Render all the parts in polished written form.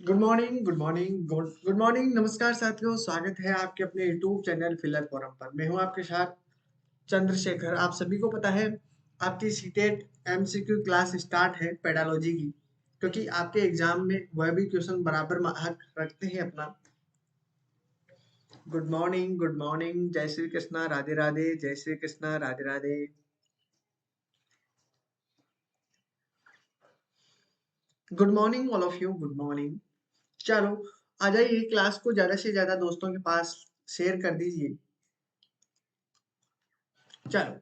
Good morning, good morning, good morning, नमस्कार साथियों, स्वागत है आपके अपने यूट्यूब चैनल फिलर फोरम पर। मैं हूं आपके साथ चंद्रशेखर। आप सभी को पता है आपकी सीटेट एमसीक्यू क्लास स्टार्ट है पेडालॉजी की, क्योंकि आपके एग्जाम में वह भी क्वेश्चन बराबर हक रखते हैं अपना। गुड मॉर्निंग, जय श्री कृष्णा, राधे राधे, जय Shri Krishna, Radhe Radhe. Good morning all of you, good morning. चलो, आ जाइए, क्लास को ज्यादा से ज्यादा दोस्तों के पास शेयर कर दीजिए। चलो,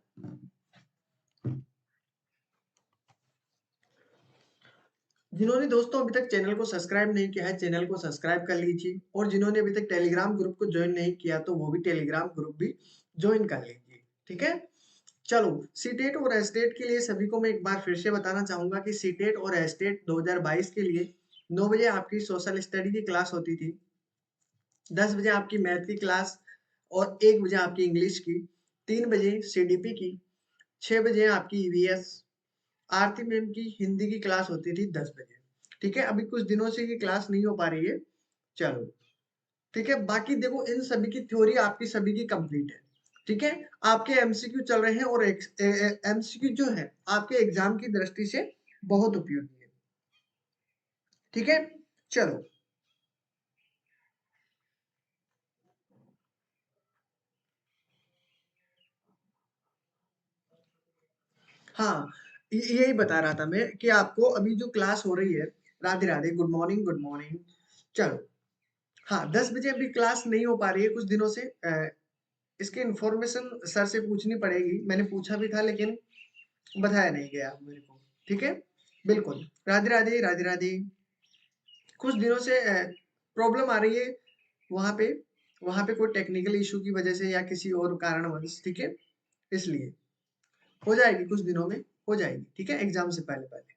जिन्होंने दोस्तों अभी तक चैनल को सब्सक्राइब नहीं किया है, चैनल को सब्सक्राइब कर लीजिए, और जिन्होंने अभी तक टेलीग्राम ग्रुप को ज्वाइन नहीं किया तो वो भी टेलीग्राम ग्रुप भी ज्वाइन कर लीजिए। ठीक है, चलो। सीटेट और एस्टेट के लिए सभी को मैं एक बार फिर से बताना चाहूंगा कि सीटेट और एस्टेट 2022 के लिए 9 बजे आपकी सोशल स्टडी की क्लास होती थी, 10 बजे आपकी मैथ की क्लास, और 1 बजे आपकी इंग्लिश की, 3 बजे सीडीपी की, 6 बजे आपकी ईवीएस, आरती मैम की हिंदी की क्लास होती थी 10 बजे। ठीक है, अभी कुछ दिनों से ये क्लास नहीं हो पा रही है। चलो, ठीक है, बाकी देखो, इन सभी की थ्योरी आपकी सभी की कंप्लीट है। ठीक है, आपके एमसीक्यू चल रहे हैं, और एमसीक्यू जो है आपके एग्जाम की दृष्टि से बहुत उपयोगी है। ठीक है, चलो। हाँ, यही बता रहा था मैं कि आपको अभी जो क्लास हो रही है, Radhe Radhe, good morning, good morning. चलो, हाँ, 10 बजे अभी क्लास नहीं हो पा रही है कुछ दिनों से। इसकी इन्फॉर्मेशन सर से पूछनी पड़ेगी, मैंने पूछा भी था लेकिन बताया नहीं गया मेरे को। ठीक है, बिल्कुल, राधे राधे, राधे राधे। कुछ दिनों से प्रॉब्लम आ रही है वहां पे, कोई टेक्निकल इशू की वजह से या किसी और कारणवश। ठीक है, इसलिए हो जाएगी कुछ दिनों में, हो जाएगी। ठीक है, एग्जाम से पहले पहले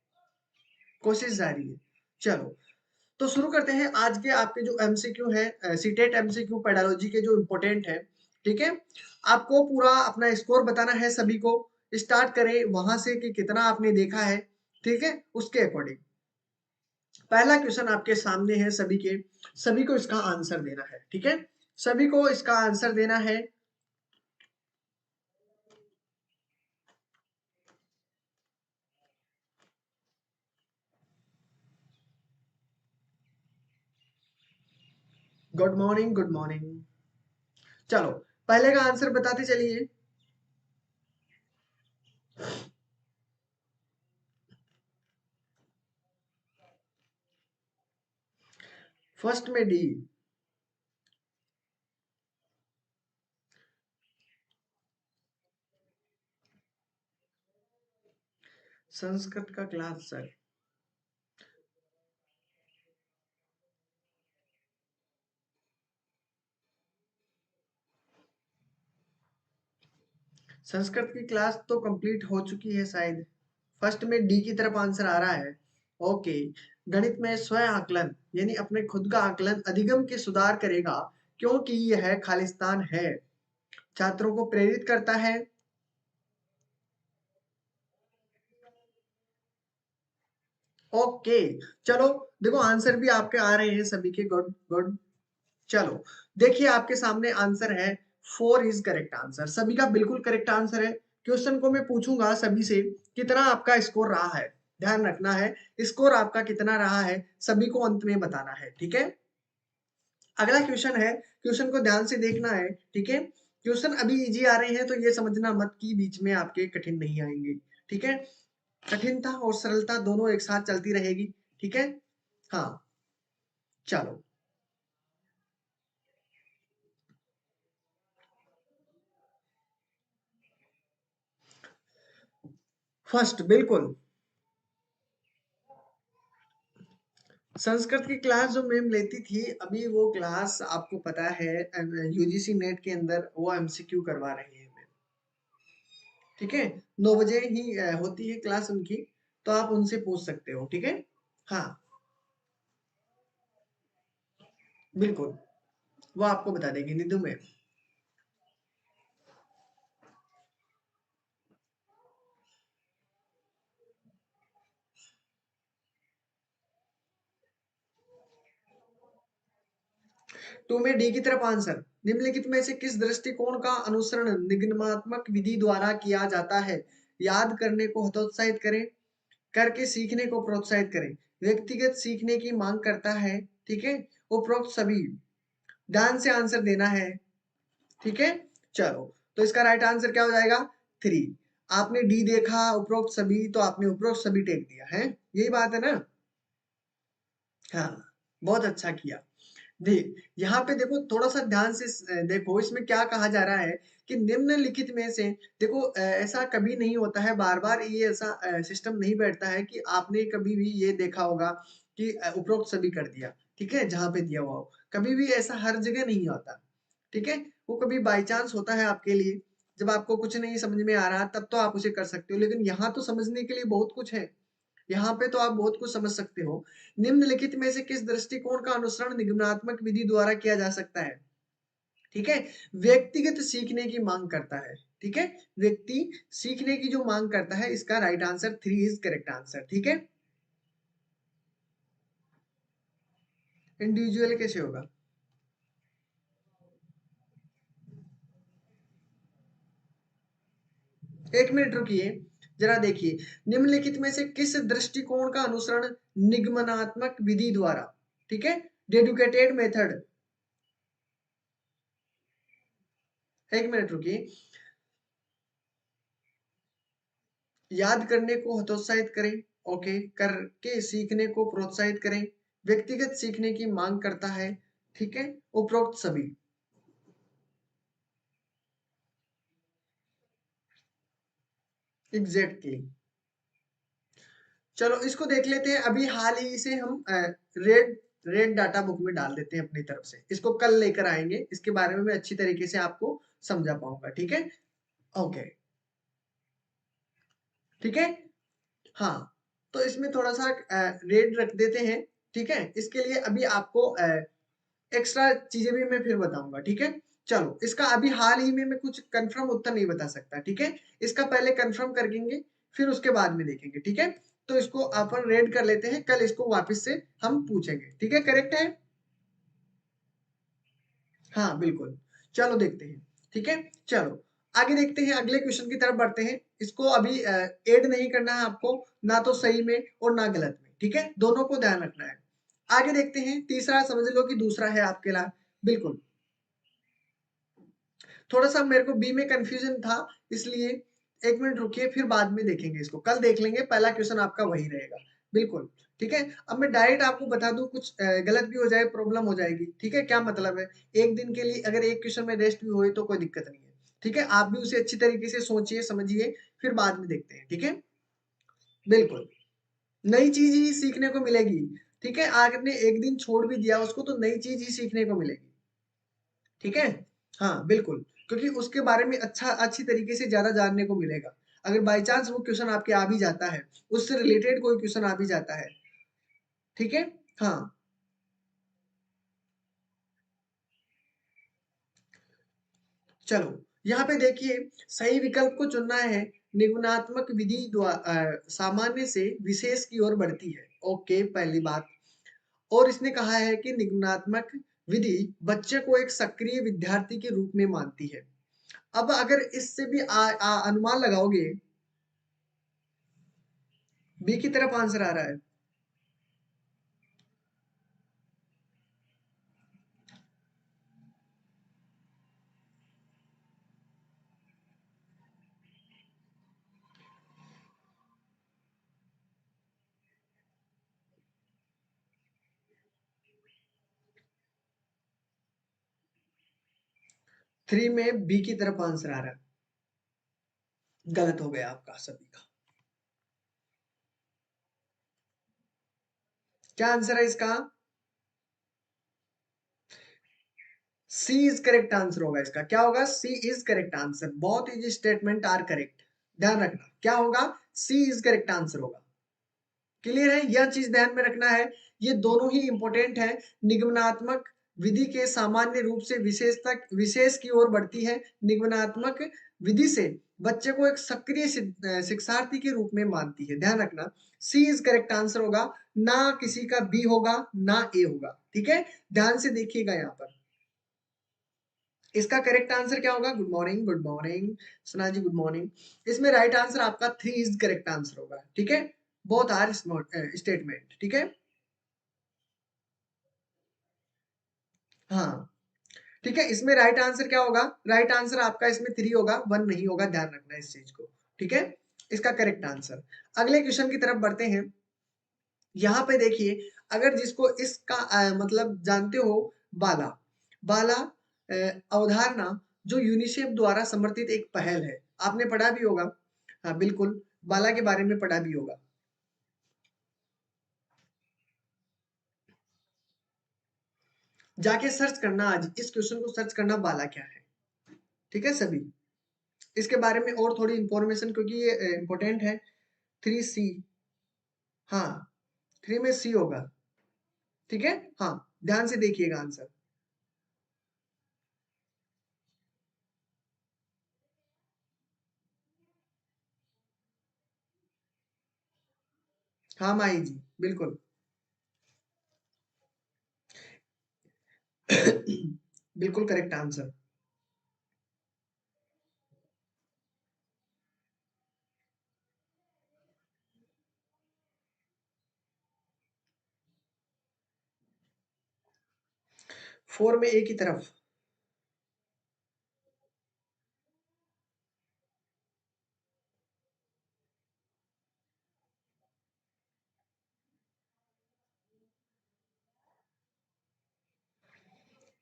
कोशिश जारी है। चलो, तो शुरू करते हैं आज के आपके जो एमसीक्यू है, सीटेट एमसीक्यू पेडालॉजी के जो इम्पोर्टेंट है। ठीक है, आपको पूरा अपना स्कोर बताना है सभी को। स्टार्ट करें वहां से कि कितना आपने देखा है। ठीक है, उसके अकॉर्डिंग पहला क्वेश्चन आपके सामने है, सभी को इसका आंसर देना है। ठीक है, सभी को इसका आंसर देना है। Good morning, good morning. चलो, पहले का आंसर बताते चलिए। फर्स्ट में डी। संस्कृत का क्लास सर। संस्कृत की क्लास तो कंप्लीट हो चुकी है शायद। फर्स्ट में डी की तरफ आंसर आ रहा है। ओके। गणित में स्वयं आकलन यानी अपने खुद का आकलन अधिगम के सुधार करेगा, क्योंकि यह खालिस्तान है, छात्रों को प्रेरित करता है। ओके, चलो, देखो आंसर भी आपके आ रहे हैं सभी के। Good good. चलो, देखिए आपके सामने आंसर है। 4 इज करेक्ट आंसर, सभी का बिल्कुल करेक्ट आंसर है। क्वेश्चन को मैं पूछूंगा सभी से, कितना आपका स्कोर रहा है। ध्यान रखना है, स्कोर आपका कितना रहा है सभी को अंत में बताना है। ठीक है, अगला क्वेश्चन है, क्वेश्चन को ध्यान से देखना है। ठीक है, क्वेश्चन अभी इजी आ रहे हैं तो ये समझना मत कि बीच में आपके कठिन नहीं आएंगे। ठीक है, कठिनता और सरलता दोनों एक साथ चलती रहेगी। ठीक है, हाँ, चलो। फर्स्ट, बिल्कुल। संस्कृत की क्लास जो मैम लेती थी, अभी वो क्लास आपको पता है यूजीसी नेट के अंदर वो एमसीक्यू करवा रही है मैम। ठीक है, 9 बजे ही होती है क्लास उनकी, तो आप उनसे पूछ सकते हो। ठीक है, हाँ, बिल्कुल, वो आपको बता देंगे निधु मैम। 2 में डी की तरफ आंसर, निम्नलिखित में से किस दृष्टिकोण का अनुसरण निगमनात्मक विधि द्वारा किया जाता है? याद करने को हतोत्साहित करें, करके सीखने को प्रोत्साहित करें, व्यक्तिगत सीखने की मांग करता है, ठीक है, उपरोक्त सभी। ध्यान से आंसर देना है, ठीक है। चलो, तो इसका राइट आंसर क्या हो जाएगा? 3। आपने डी देखा उपरोक्त सभी, तो आपने उपरोक्त सभी टेक दिया है, यही बात है ना? हाँ, बहुत अच्छा किया। देख, यहाँ पे देखो थोड़ा सा ध्यान से देखो इसमें क्या कहा जा रहा है कि निम्नलिखित में से देखो ऐसा कभी नहीं होता है, बार बार ये ऐसा सिस्टम नहीं बैठता है कि आपने कभी भी ये देखा होगा कि उपरोक्त सभी कर दिया, ठीक है, जहां पे दिया हुआ हो, कभी भी ऐसा हर जगह नहीं होता, ठीक है। वो कभी बाई चांस होता है आपके लिए, जब आपको कुछ नहीं समझ में आ रहा तब तो आप उसे कर सकते हो, लेकिन यहाँ तो समझने के लिए बहुत कुछ है, यहाँ पे तो आप बहुत कुछ समझ सकते हो। निम्नलिखित में से किस दृष्टिकोण का अनुसरण निगमनात्मक विधि द्वारा किया जा सकता है? ठीक है, व्यक्तिगत सीखने की मांग करता है, ठीक है, व्यक्ति सीखने की जो मांग करता है, इसका right answer 3 is correct answer, ठीक है। इंडिविजुअल कैसे होगा? एक मिनट रुकिए, जरा देखिए, निम्नलिखित में से किस दृष्टिकोण का अनुसरण निगमनात्मक विधि द्वारा, ठीक है, डेडुकेटेड मेथड। एक मिनट रुकिए, याद करने को हतोत्साहित करें, ओके, करके सीखने को प्रोत्साहित करें, व्यक्तिगत सीखने की मांग करता है, ठीक है, उपरोक्त सभी। Exactly exactly. चलो इसको देख लेते हैं, अभी हाल ही से हम रेड रेड डाटा बुक में डाल देते हैं अपनी तरफ से, इसको कल लेकर आएंगे, इसके बारे में मैं अच्छी तरीके से आपको समझा पाऊंगा, ठीक है। ओके, ठीक है। हाँ, तो इसमें थोड़ा सा रेड रख देते हैं, ठीक है, इसके लिए अभी आपको एक्स्ट्रा चीजें भी मैं फिर बताऊंगा, ठीक है। चलो, इसका अभी हाल ही में मैं कुछ कंफर्म उत्तर नहीं बता सकता, ठीक है, इसका पहले कंफर्म करेंगे, फिर उसके बाद में देखेंगे, ठीक है। तो इसको अपन रेड कर लेते हैं, कल इसको वापस से हम पूछेंगे, ठीक है, करेक्ट है। हाँ बिल्कुल, चलो देखते हैं, ठीक है। चलो आगे देखते हैं, अगले क्वेश्चन की तरफ बढ़ते हैं, इसको अभी ऐड नहीं करना है आपको, ना तो सही में और ना गलत में, ठीक है, दोनों को ध्यान रखना है। आगे देखते हैं, तीसरा समझ लो कि दूसरा है आपके लिए, बिल्कुल। थोड़ा सा मेरे को बी में कंफ्यूजन था, इसलिए एक मिनट रुकिए, फिर बाद में देखेंगे, इसको कल देख लेंगे, पहला क्वेश्चन आपका वही रहेगा, बिल्कुल, ठीक है। अब मैं डायरेक्ट आपको बता दूं, कुछ गलत भी हो जाए प्रॉब्लम हो जाएगी, ठीक है, क्या मतलब है, एक दिन के लिए अगर एक क्वेश्चन में रेस्ट भी हुए तो कोई दिक्कत नहीं है, ठीक है, आप भी उसे अच्छी तरीके से सोचिए समझिए, फिर बाद में देखते हैं, ठीक है, बिल्कुल, नई चीज ही सीखने को मिलेगी, ठीक है, आपने एक दिन छोड़ भी दिया उसको तो नई चीज ही सीखने को मिलेगी, ठीक है। हाँ बिल्कुल, क्योंकि उसके बारे में अच्छी तरीके से ज्यादा जानने को मिलेगा, अगर बाई चांस वो क्वेश्चन आपके आ भी जाता है, उससे रिलेटेड कोई क्वेश्चन आ भी जाता है, ठीक है। हाँ, चलो यहाँ पे देखिए, सही विकल्प को चुनना है, निगुणात्मक विधि द्वारा सामान्य से विशेष की ओर बढ़ती है, ओके, पहली बात। और इसने कहा है कि निगुणात्मक विधि बच्चे को एक सक्रिय विद्यार्थी के रूप में मानती है। अब अगर इससे भी अनुमान लगाओगे, बी की तरफ आंसर आ रहा है। 3 में बी की तरफ आंसर आ रहा है, गलत हो गया आपका सभी का। क्या आंसर है इसका? सी इज करेक्ट आंसर होगा इसका, क्या होगा? सी इज करेक्ट आंसर, बहुत इजी स्टेटमेंट आर करेक्ट, ध्यान रखना क्या होगा, सी इज करेक्ट आंसर होगा, क्लियर है, यह चीज ध्यान में रखना है, ये दोनों ही इंपॉर्टेंट है। निगमनात्मक विधि के सामान्य रूप से विशेष तक विशेष की ओर बढ़ती है, निगमनात्मक विधि से बच्चे को एक सक्रिय शिक्षार्थी के रूप में मानती है, ध्यान रखना, सी इज करेक्ट आंसर होगा, ना किसी का बी होगा ना ए होगा, ठीक है, ध्यान से देखिएगा यहाँ पर, इसका करेक्ट आंसर क्या होगा? गुड मॉर्निंग, गुड मॉर्निंग सना जी, गुड मॉर्निंग। इसमें राइट आंसर आपका 3 इज करेक्ट आंसर होगा, ठीक है। बोथ आर स्टेटमेंट, ठीक है। हाँ, ठीक है। इसमें राइट आंसर क्या होगा? राइट आंसर आपका इसमें 3 होगा, 1 नहीं होगा, ध्यान रखना इस चीज को, ठीक है। इसका करेक्ट आंसर। अगले क्वेश्चन की तरफ बढ़ते हैं। यहाँ पे देखिए, अगर जिसको इसका मतलब जानते हो, बाला, बाला अवधारणा जो यूनिसेफ द्वारा समर्थित एक पहल है, आपने पढ़ा भी होगा। हाँ बिल्कुल, बाला के बारे में पढ़ा भी होगा। जाके सर्च करना, आज इस क्वेश्चन को सर्च करना, बाला क्या है, ठीक है सभी। इसके बारे में और थोड़ी इंफॉर्मेशन, क्योंकि ये इंपॉर्टेंट है। 3C, हाँ 3 में C होगा, ठीक है। हाँ, ध्यान से देखिएगा आंसर। हाँ माही जी, बिल्कुल। बिल्कुल करेक्ट आंसर। 4 में A की तरफ।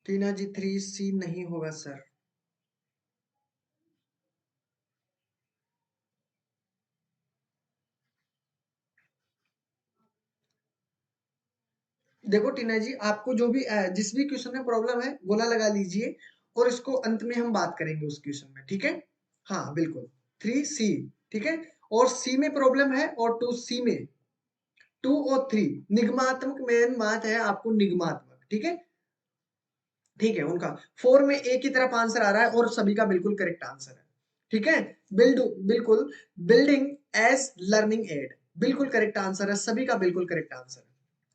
टीना जी 3C नहीं होगा सर। देखो टीना जी, आपको जो भी जिस भी क्वेश्चन में प्रॉब्लम है, गोला लगा लीजिए, और इसको अंत में हम बात करेंगे उस क्वेश्चन में, ठीक है। हाँ बिल्कुल, 3C, ठीक है। और C में प्रॉब्लम है, और 2C में, 2 और 3 निगमात्मक मेन बात है, आपको निगमात्मक, ठीक है। ठीक है, उनका 4 में A की तरफ आंसर आ रहा है, और सभी का बिल्कुल करेक्ट आंसर है, ठीक है। बिल्कुल, बिल्डिंग एज लर्निंग एड, बिल्कुल करेक्ट आंसर है, सभी का बिल्कुल करेक्ट आंसर है,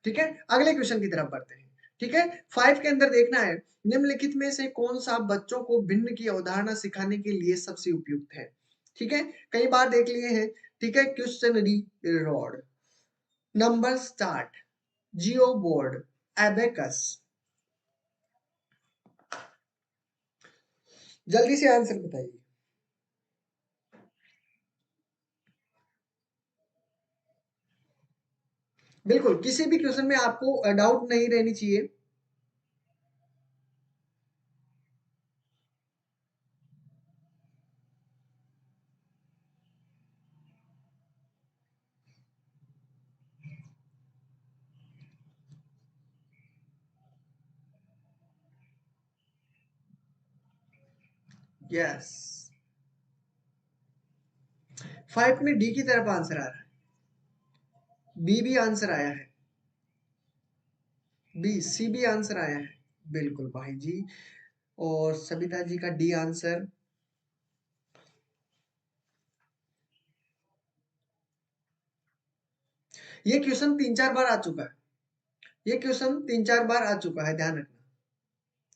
ठीक है। अगले क्वेश्चन की तरफ बढ़ते हैं, ठीक है। 5 के अंदर देखना है, निम्नलिखित में से कौन सा बच्चों को भिन्न की अवधारणा सिखाने के लिए सबसे उपयुक्त है, ठीक है। कई बार देख लिए हैं, ठीक है। क्वेश्चनरी रॉड, नंबर स्टार्ट, जियो बोर्ड, एबेकस। जल्दी से आंसर बताइए। बिल्कुल, किसी भी क्वेश्चन में आपको डाउट नहीं रहनी चाहिए। यस, 5 में डी की तरफ आंसर आ रहा है, बी भी आंसर आया है, बी, सी भी आंसर आया है, बिल्कुल भाई जी। और सबिता जी का डी आंसर। ये क्वेश्चन 3-4 बार आ चुका है, ये क्वेश्चन 3-4 बार आ चुका है, ध्यान रखना।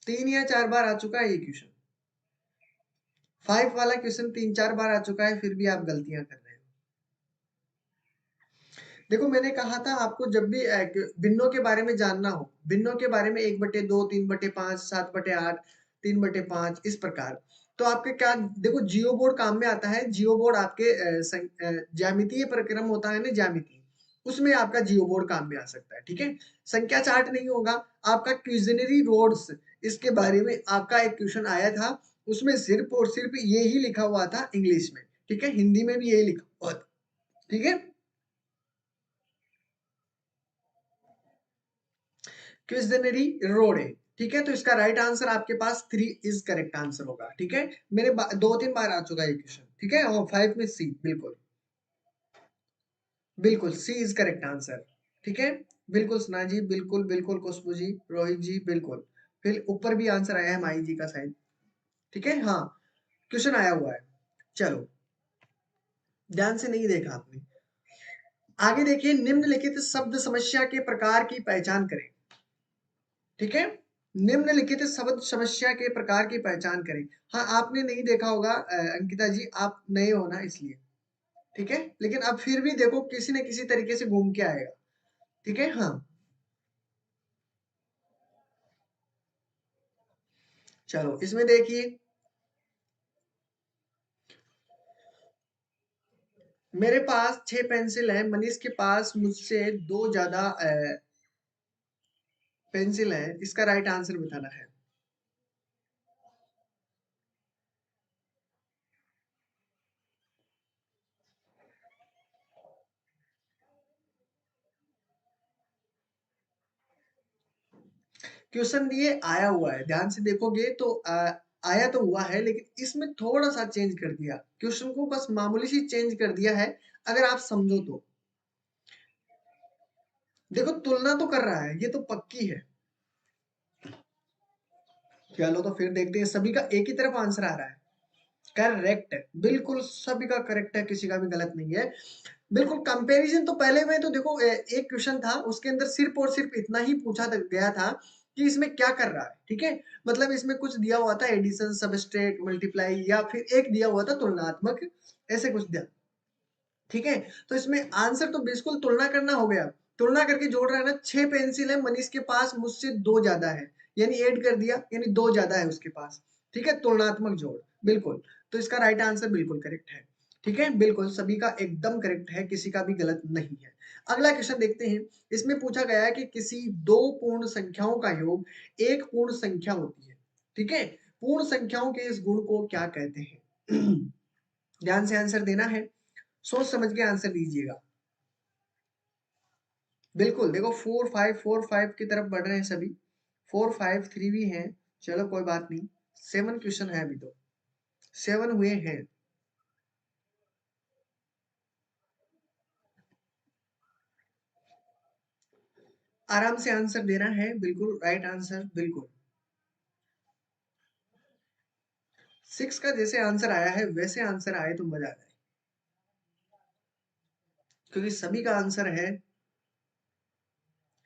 3 या 4 बार आ चुका है ये क्वेश्चन। 5 वाला क्वेश्चन 3-4 बार आ चुका है, फिर भी आप गलतियां कर रहे हो। देखो, मैंने कहा था आपको, जब भी भिन्नों के बारे में जानना हो, भिन्नों के बारे में 1/2, 3/5, 7/8, 3/5, इस प्रकार, तो आपके क्या, देखो जियो बोर्ड काम में आता है। जियो बोर्ड आपके ज्यामितीय प्रक्रम होता है ना, ज्यामिति, उसमें आपका जियो बोर्ड काम में आ सकता है, ठीक है। संख्या चार्ट नहीं होगा आपका। क्विजनरी रोड्स, इसके बारे में आपका एक क्वेश्चन आया था, उसमें सिर्फ और सिर्फ ये ही लिखा हुआ था इंग्लिश में, ठीक है। हिंदी में भी यही लिखा हुआ था, ठीक है। क्विजनरी रोड है, ठीक है। तो इसका राइट आंसर आपके पास 3 इज करेक्ट आंसर होगा, ठीक है। मेरे 2-3 बार आ चुका है ये क्वेश्चन, ठीक है। और 5 में सी, बिल्कुल बिल्कुल सी इज करेक्ट आंसर, ठीक है। बिल्कुल सुना जी, बिल्कुल बिल्कुल, खुशबू जी, रोहित जी, बिल्कुल। फिर ऊपर भी आंसर आया है माई जी का शायद, ठीक है। हाँ, क्वेश्चन आया हुआ है। चलो, ध्यान से नहीं देखा आपने। आगे देखिए, निम्नलिखित शब्द समस्या के प्रकार की पहचान करें, ठीक है। निम्नलिखित शब्द समस्या के प्रकार की पहचान करें। हाँ, आपने नहीं देखा होगा अंकिता जी, आप नए हो ना इसलिए, ठीक है? लेकिन अब फिर भी देखो किसी न किसी तरीके से घूम के आएगा, ठीक है? हाँ, चलो इसमें देखिए, मेरे पास 6 पेंसिल है, मनीष के पास मुझसे 2 ज़्यादा पेंसिल है, इसका राइट आंसर बताना है। क्वेश्चन दिए आया हुआ है, ध्यान से देखोगे तो आया तो हुआ है, लेकिन इसमें थोड़ा सा चेंज कर दिया, क्वेश्चन को बस मामूली सी चेंज कर दिया है, अगर आप समझो तो। देखो तुलना तो कर रहा है, ये तो पक्की है। चलो तो फिर देखते हैं, सभी का एक ही तरफ आंसर आ रहा है। करेक्ट, बिल्कुल सभी का करेक्ट है, किसी का भी गलत नहीं है। बिल्कुल कंपैरिजन तो पहले में तो देखो एक क्वेश्चन था, उसके अंदर सिर्फ और सिर्फ इतना ही पूछा गया था कि इसमें क्या कर रहा है, ठीक है? मतलब इसमें कुछ दिया हुआ था एडिशन, सबट्रैक्ट, मल्टीप्लाई, या फिर एक दिया हुआ था तुलनात्मक, ऐसे कुछ दिया, ठीक है? तो इसमें आंसर तो बिल्कुल तुलना करना हो गया। तुलना करके जोड़ रहा है ना, 6 पेंसिल है मनीष के पास, मुझसे 2 ज्यादा है, यानी ऐड कर दिया, यानी 2 ज्यादा है उसके पास, ठीक है? तुलनात्मक जोड़, बिल्कुल। तो इसका राइट आंसर बिल्कुल करेक्ट है, ठीक है? बिल्कुल सभी का एकदम करेक्ट है, किसी का भी गलत नहीं है। अगला क्वेश्चन देखते हैं, इसमें पूछा गया है कि किसी 2 पूर्ण संख्याओं का योग एक पूर्ण संख्या होती है, ठीक है? पूर्ण संख्याओं के इस गुण को क्या कहते हैं? ध्यान से आंसर देना है, सोच समझ के आंसर दीजिएगा। बिल्कुल देखो 4 5 4 5 की तरफ बढ़ रहे हैं सभी, 4 5 3 भी हैं, चलो कोई बात नहीं। 7 क्वेश्चन है अभी तो, 7 हुए हैं। आराम से आंसर देना है, बिल्कुल राइट आंसर, बिल्कुल। 6 का जैसे आंसर आया है वैसे आंसर आए तो मजा आ जाए, क्योंकि सभी का आंसर है।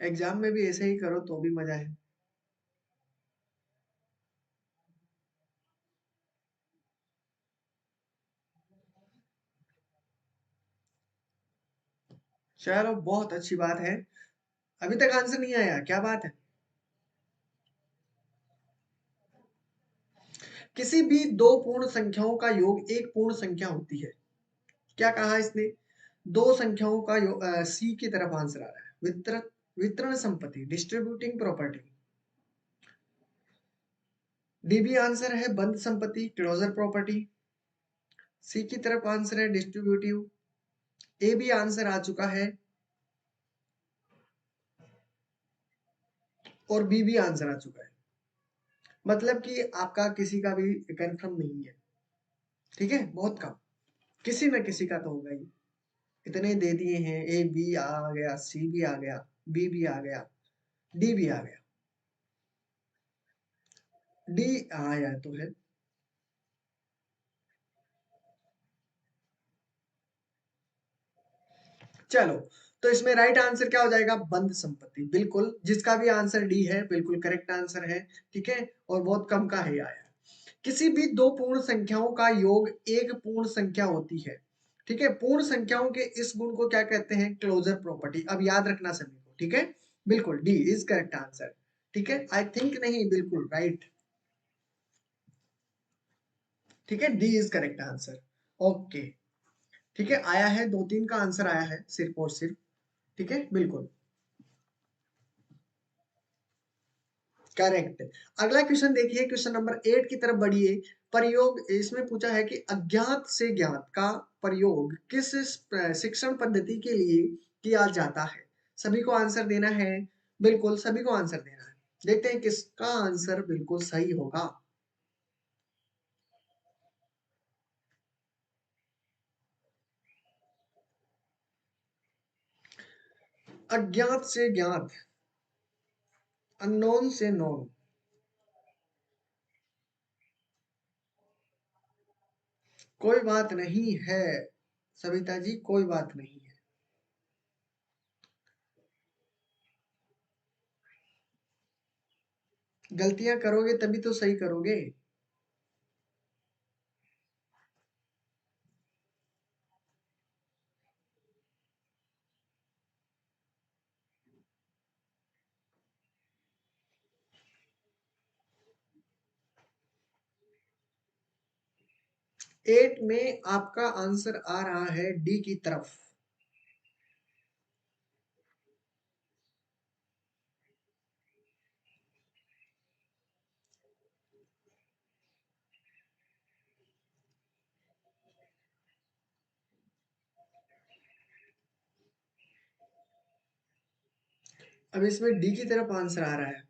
एग्जाम में भी ऐसे ही करो तो भी मजा है। चलो बहुत अच्छी बात है, अभी तक आंसर नहीं आया, क्या बात है। किसी भी 2 पूर्ण संख्याओं का योग एक पूर्ण संख्या होती है, क्या कहा इसने? 2 संख्याओं का सी की तरफ आंसर आ रहा है, वितरण, वितरण संपत्ति, डिस्ट्रीब्यूटिंग प्रॉपर्टी। डी भी आंसर है बंद संपत्ति, क्लोजर प्रॉपर्टी। सी की तरफ आंसर है डिस्ट्रीब्यूटिव। ए भी आंसर आ चुका है, और बी भी आंसर आ चुका है। मतलब कि आपका किसी का भी कंफर्म नहीं है, ठीक है? बहुत कम, किसी न किसी का तो होगा ही। इतने दे दिए हैं, ए बी आ गया, सी भी आ गया, बी भी आ गया, डी भी आ गया, डी आया तो है। चलो, तो इसमें राइट आंसर क्या हो जाएगा? बंद संपत्ति, बिल्कुल। जिसका भी आंसर डी है बिल्कुल करेक्ट आंसर है, ठीक है? और बहुत कम का है आया। किसी भी 2 पूर्ण संख्याओं का योग एक पूर्ण संख्या होती है, ठीक है? पूर्ण संख्याओं के इस गुण को क्या कहते हैं? Closure property. अब याद रखना सभी को, ठीक है? बिल्कुल डी इज करेक्ट आंसर, ठीक है? आई थिंक नहीं, बिल्कुल राइट, ठीक है? D is correct answer, okay, ठीक है? आया है, 2 3 का आंसर आया है सिर्फ और सिर्फ, ठीक है? बिल्कुल करेक्ट। अगला क्वेश्चन देखिए, क्वेश्चन नंबर 8 की तरफ बढ़िए। प्रयोग, इसमें पूछा है कि अज्ञात से ज्ञात का प्रयोग किस शिक्षण पद्धति के लिए किया जाता है? सभी को आंसर देना है, बिल्कुल सभी को आंसर देना है। देखते हैं किसका आंसर बिल्कुल सही होगा। अज्ञात से ज्ञात, अननोन से नोन, कोई बात नहीं है सविता जी, कोई बात नहीं है। गलतियां करोगे तभी तो सही करोगे। 8 में आपका आंसर आ रहा है डी की तरफ। अब इसमें डी की तरफ आंसर आ रहा है।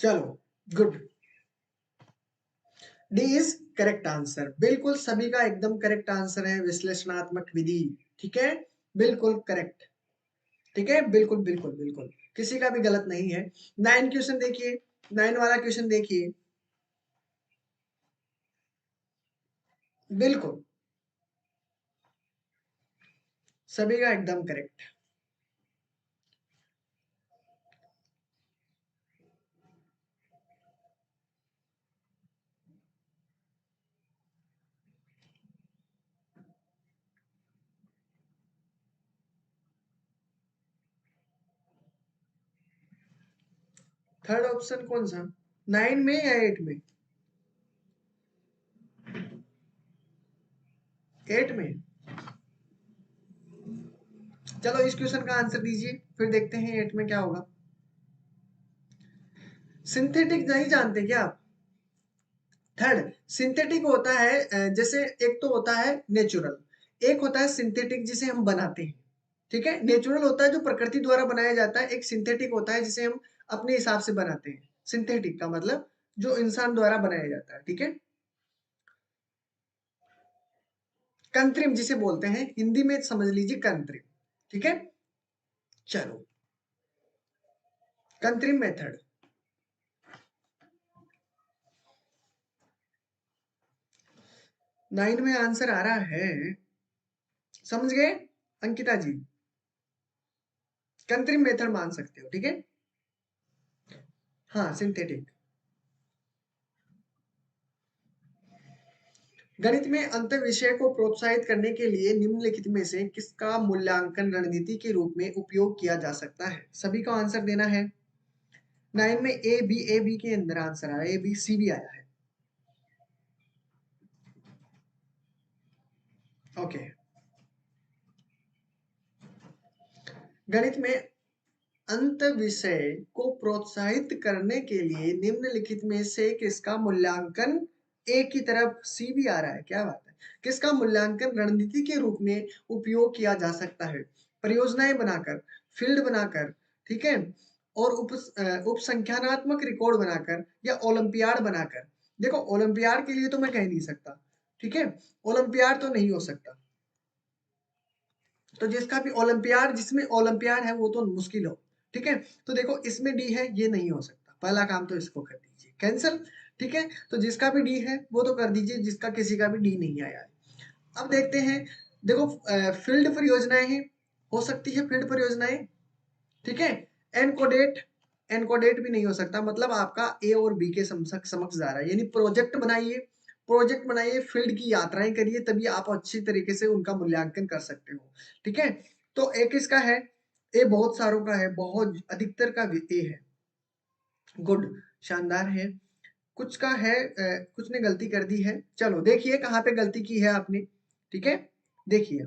चलो, good. D is correct answer. बिल्कुल सभी का एकदम करेक्ट आंसर है, विश्लेषणात्मक विधि। ठीक है, बिल्कुल करेक्ट। ठीक है, बिल्कुल बिल्कुल बिल्कुल, किसी का भी गलत नहीं है। 9 क्वेश्चन देखिए, 9 वाला क्वेश्चन देखिए। बिल्कुल सभी का एकदम करेक्ट। थर्ड ऑप्शन कौन सा, 9 में या 8 में? 8 में। चलो इस क्वेश्चन का आंसर दीजिए, फिर देखते हैं 8 में क्या होगा। सिंथेटिक नहीं जानते क्या आप? थर्ड सिंथेटिक होता है जैसे एक तो होता है नेचुरल, एक होता है सिंथेटिक जिसे हम बनाते हैं। ठीक है, नेचुरल होता है जो प्रकृति द्वारा बनाया जाता है, एक सिंथेटिक होता है जिसे हम अपने हिसाब से बनाते हैं। सिंथेटिक का मतलब जो इंसान द्वारा बनाया जाता है। ठीक है, कृत्रिम जिसे बोलते हैं, हिंदी में समझ लीजिए कृत्रिम। ठीक है, चलो कृत्रिम मेथड। 9 में आंसर आ रहा है, समझ गए अंकिता जी? कृत्रिम मेथड मान सकते हो। ठीक है, हाँ सिंथेटिक। गणित में अंत विषय को प्रोत्साहित करने के लिए निम्नलिखित में से किसका मूल्यांकन रणनीति के रूप में उपयोग किया जा सकता है? सभी को आंसर देना है। 9 में ए बी के अंदर आंसर आया, ए बी सी भी आया है। ओके, गणित में अंत विषय को प्रोत्साहित करने के लिए निम्नलिखित में से किसका मूल्यांकन, ए की तरफ सी भी आ रहा है, क्या बात है, किसका मूल्यांकन रणनीति के रूप में उपयोग किया जा सकता है? परियोजनाएं बनाकर, फील्ड बनाकर, ठीक है, और उप संख्यानात्मक रिकॉर्ड बनाकर, या ओलंपियाड बनाकर। देखो ओलंपियाड के लिए तो मैं कह नहीं सकता, ठीक है, ओलंपियाड तो नहीं हो सकता। तो जिसका भी ओलंपियाड, जिसमें ओलंपियाड है वो तो मुश्किल हो। ठीक है, तो देखो इसमें डी है, ये नहीं हो सकता, पहला काम तो इसको कर दीजिए कैंसिल। ठीक है, तो जिसका भी डी है वो तो कर दीजिए, जिसका किसी का भी डी नहीं आया है। अब देखते हैं, देखो फील्ड परियोजनाएं हैं, हो सकती है फील्ड परियोजनाएं। ठीक है, एनकोडेट, एनकोडेट भी नहीं हो सकता, मतलब आपका ए और बी के समक्ष जा रहा है, यानी प्रोजेक्ट बनाइए, प्रोजेक्ट बनाइए, फील्ड की यात्राएं करिए, तभी आप अच्छी तरीके से उनका मूल्यांकन कर सकते हो। ठीक है, तो एक इसका है, ए बहुत सारों का है, बहुत अधिकतर का ए है। गुड, शानदार है। कुछ का है कुछ ने गलती कर दी है, चलो देखिए कहाँ पे गलती की है आपने। ठीक है, देखिए,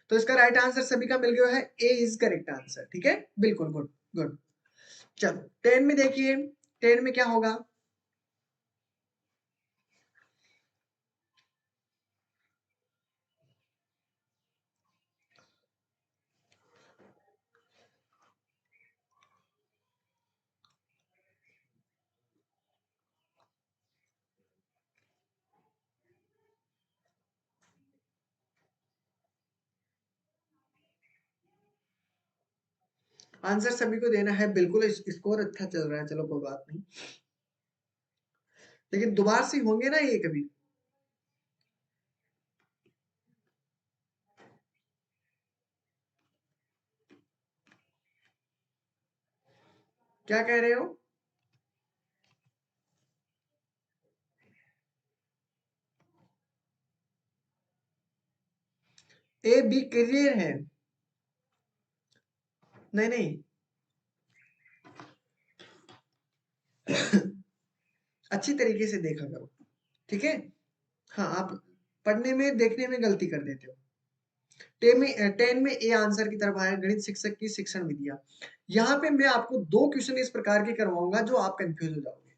तो इसका राइट आंसर सभी का मिल गया है, ए इज करेक्ट आंसर। ठीक है, बिल्कुल गुड, गुड। चलो 10 में देखिए, 10 में क्या होगा? आंसर सभी को देना है, बिल्कुल स्कोर अच्छा चल रहा है, चलो कोई बात नहीं, लेकिन दोबारा से होंगे ना ये कभी। क्या कह रहे हो? ए बी करियर है? नहीं नहीं। अच्छी तरीके से देखा करो, ठीक है? हाँ, आप पढ़ने में देखने में गलती कर देते हो। 10 में ए आंसर की तरफ आया, गणित शिक्षक की शिक्षण विधियां। यहाँ पे मैं आपको 2 क्वेश्चन इस प्रकार के करवाऊंगा जो आप कंफ्यूज हो जाओगे,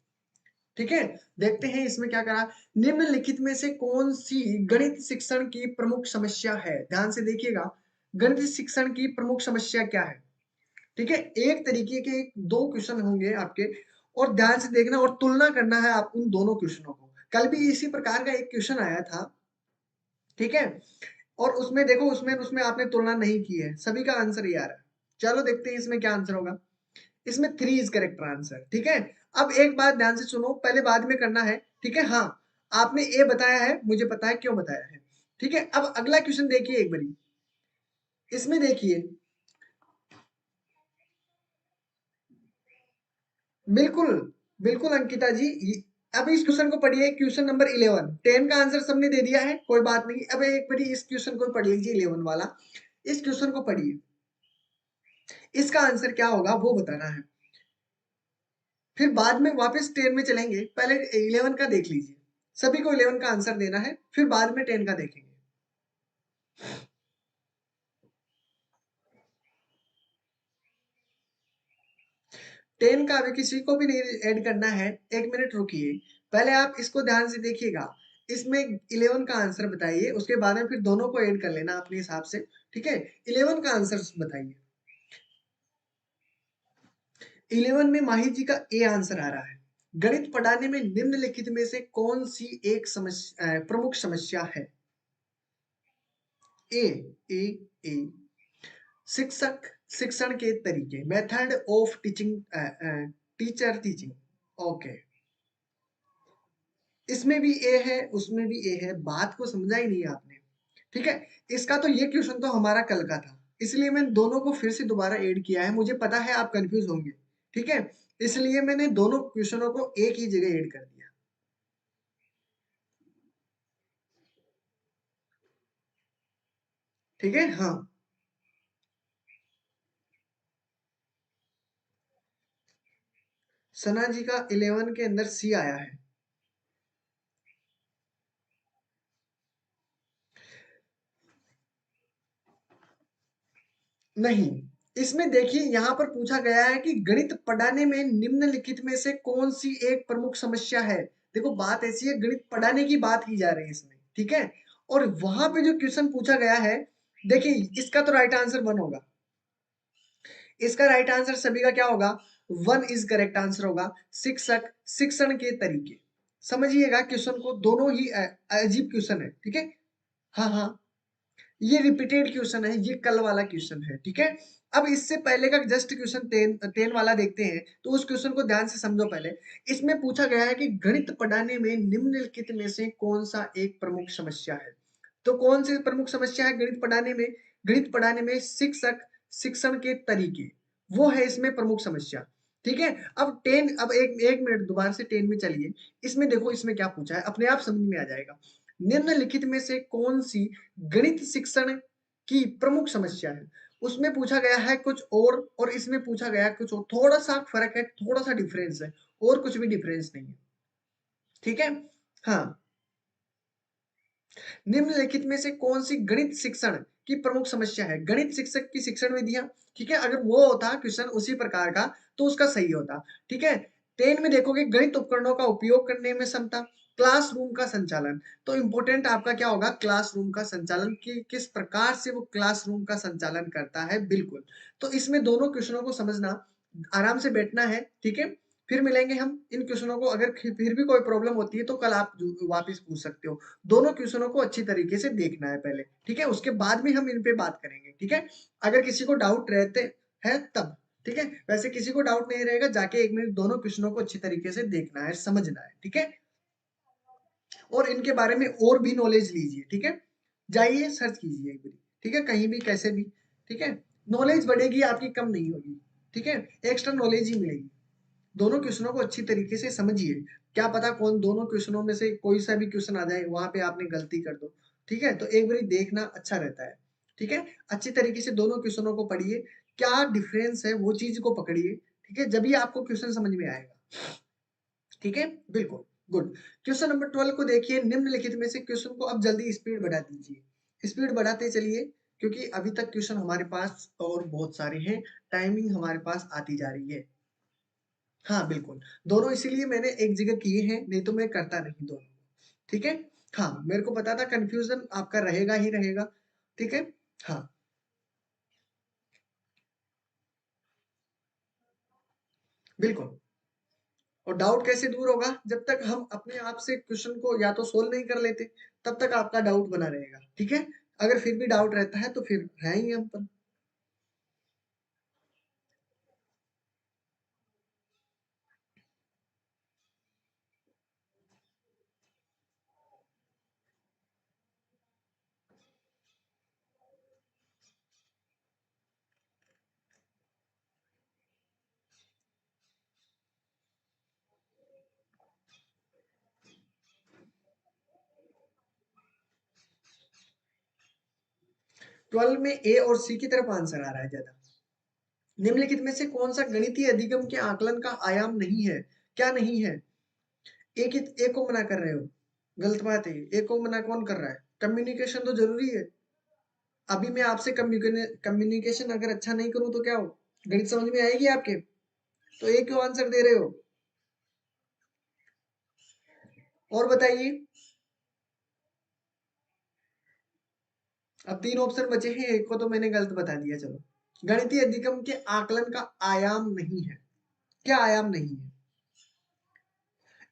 ठीक है? देखते हैं इसमें क्या करा। निम्नलिखित में से कौन सी गणित शिक्षण की प्रमुख समस्या है? ध्यान से देखिएगा, गणित शिक्षण की प्रमुख समस्या क्या है? ठीक है, एक तरीके के 2 क्वेश्चन होंगे आपके, और ध्यान से देखना और तुलना करना है आप उन दोनों क्वेश्चनों को। कल भी इसी प्रकार का एक क्वेश्चन आया था, ठीक है? और उसमें देखो, उसमें उसमें आपने तुलना नहीं की है, सभी का आंसर ये आ रहा है। चलो देखते हैं इसमें क्या आंसर होगा। इसमें 3 इज करेक्ट आंसर, ठीक है? अब एक बात ध्यान से सुनो, पहले बाद में करना है, ठीक है? हाँ, आपने ए बताया है, मुझे पता है क्यों बताया है, ठीक है? अब अगला क्वेश्चन देखिए एक बारी, इसमें देखिए। बिल्कुल, बिल्कुल अंकिता जी। अब इस क्वेश्चन को पढ़िए, क्वेश्चन नंबर 11। 10 का आंसर सबने दे दिया है, कोई बात नहीं। अब एक बारी इस क्वेश्चन को पढ़ लीजिए, 11 वाला। इस क्वेश्चन को पढ़िए, इसका आंसर क्या होगा वो बताना है। फिर बाद में वापस 10 में चलेंगे, पहले 11 का देख लीजिए। सभी को 11 का आंसर देना है, फिर बाद में 10 का देखेंगे। 10 का अभी किसी को भी नहीं ऐड करना है, 1 मिनट रुकिए। पहले आप इसको ध्यान से देखिएगा, इसमें 11 का आंसर बताइए, उसके बाद में फिर दोनों को ऐड कर लेना अपने हिसाब से, ठीक है? 11 का आंसर बताइए। 11 में माहिर जी का ए आंसर आ रहा है। गणित पढ़ाने में निम्नलिखित में से कौन सी एक समस्या, प्रमुख समस्या है? ए ए ए शिक्षक शिक्षण के तरीके, method of teaching, teacher teaching. Okay, इसमें भी ए है, उसमें भी ए है, बात को समझा ही नहीं आपने, ठीक है? इसका तो ये क्वेश्चन तो हमारा कल का था, इसलिए मैंने दोनों को फिर से दोबारा ऐड किया है। मुझे पता है आप कंफ्यूज होंगे, ठीक है? इसलिए मैंने दोनों क्वेश्चनों को एक ही जगह ऐड कर दिया, ठीक है? हाँ, सना जी का 11 के अंदर सी आया है। नहीं, इसमें देखिए यहाँ पर पूछा गया है कि गणित पढ़ाने में निम्नलिखित में से कौन सी एक प्रमुख समस्या है। देखो, बात ऐसी है, गणित पढ़ाने की बात की जा रही है इसमें, ठीक है? और वहां पे जो क्वेश्चन पूछा गया है, देखिए इसका तो राइट आंसर 1 होगा। इसका राइट आंसर सभी का क्या होगा? 1 इज करेक्ट आंसर होगा। शिक्षक शिक्षण के तरीके, समझिएगा क्वेश्चन को, दोनों ही अजीब क्वेश्चन है, ठीक है? हाँ हाँ, ये रिपीटेड क्वेश्चन है, ये कल वाला क्वेश्चन है, ठीक है? अब इससे पहले का जस्ट क्वेश्चन 10 वाला देखते हैं, तो उस क्वेश्चन को ध्यान से समझो पहले। इसमें पूछा गया है कि गणित पढ़ाने में निम्नलिखित में से कौन सा एक प्रमुख समस्या है? तो कौन सी प्रमुख समस्या है गणित पढ़ाने में? गणित पढ़ाने में शिक्षक शिक्षण के तरीके, वो है इसमें प्रमुख समस्या, ठीक है? अब 10, अब एक एक मिनट दोबारा से 10 में चलिए। इसमें देखो, इसमें क्या पूछा है, अपने आप समझ में आ जाएगा। निम्नलिखित में से कौन सी गणित शिक्षण की प्रमुख समस्या है? उसमें पूछा गया है कुछ और इसमें पूछा गया है कुछ और, थोड़ा सा फर्क है, थोड़ा सा डिफरेंस है, और कुछ भी डिफरेंस नहीं है, ठीक है? हाँ, निम्नलिखित में से कौन सी गणित शिक्षण की प्रमुख समस्या है? गणित शिक्षक की शिक्षण विधियां, ठीक है? अगर वो होता क्वेश्चन उसी प्रकार का, तो उसका सही होता, ठीक है? 10 में देखोगे, गणित उपकरणों का उपयोग करने में क्षमता, क्लासरूम का संचालन। तो इंपॉर्टेंट आपका क्या होगा? क्लासरूम का संचालन, कि किस प्रकार से वो क्लासरूम का संचालन करता है, बिल्कुल। तो इसमें दोनों क्वेश्चनों को समझना, आराम से बैठना है, ठीक है? फिर मिलेंगे हम इन क्वेश्चनों को, अगर फिर भी कोई प्रॉब्लम होती है तो कल आप वापस पूछ सकते हो। दोनों क्वेश्चनों को अच्छी तरीके से देखना है पहले, ठीक है? उसके बाद में हम इन पे बात करेंगे, ठीक है? अगर किसी को डाउट रहते हैं तब, ठीक है? वैसे किसी को डाउट नहीं रहेगा, जाके 1 मिनट दोनों क्वेश्चनों को अच्छी तरीके से देखना है, समझना है, ठीक है? और इनके बारे में और भी नॉलेज लीजिए, ठीक है? जाइए सर्च कीजिए एक बार, ठीक है? कहीं भी कैसे भी, ठीक है? नॉलेज बढ़ेगी आपकी, कम नहीं होगी, ठीक है? एक्स्ट्रा नॉलेज ही मिलेगी। दोनों क्वेश्चनों को अच्छी तरीके से समझिए, क्या पता कौन दोनों क्वेश्चनों में से कोई सा भी क्वेश्चन आ जाए, वहां पे आपने गलती कर दो। ठीक है, तो एक बार देखना अच्छा रहता है। ठीक है, अच्छी तरीके से दोनों क्वेश्चनों को पढ़िए, क्या डिफरेंस है वो चीज को पकड़िए। ठीक है, जब ही आपको क्वेश्चन समझ में आएगा। ठीक है, बिल्कुल, गुड। क्वेश्चन नंबर 12 को देखिए, निम्नलिखित में से क्वेश्चन को अब जल्दी स्पीड बढ़ा दीजिए, स्पीड बढ़ाते चलिए, क्योंकि अभी तक क्वेश्चन हमारे पास और बहुत सारे हैं, टाइमिंग हमारे पास आती जा रही है। हाँ, बिल्कुल, दोनों इसीलिए मैंने एक जगह किए हैं, नहीं तो मैं करता नहीं दोनों। ठीक है, हाँ, मेरे को पता था कंफ्यूजन आपका रहेगा ही रहेगा। ठीक है, हाँ, बिल्कुल। और डाउट कैसे दूर होगा, जब तक हम अपने आप से क्वेश्चन को या तो सोल्व नहीं कर लेते, तब तक आपका डाउट बना रहेगा। ठीक है, अगर फिर भी डाउट रहता है तो फिर है ही हम पर। 12 में ए और सी की तरफ आंसर आ रहा है ज्यादा। निम्नलिखित में से कौन सा गणितीय अधिगम के आकलन का आयाम नहीं है? क्या नहीं है? एक ही एक को मना कर रहे हो, गलत बात है। एक को मना कौन कर रहा है? कम्युनिकेशन तो जरूरी है। अभी मैं आपसे कम्युनिकेशन अगर अच्छा नहीं करूं तो क्या हो, गणित समझ में आएगी आपके? तो एक क्यों आंसर दे रहे हो? और बताइए। अब 3 ऑप्शन बचे हैं, एक को तो मैंने गलत बता दिया। चलो, गणितीय अधिगम के आकलन का आयाम नहीं है। क्या आयाम नहीं है?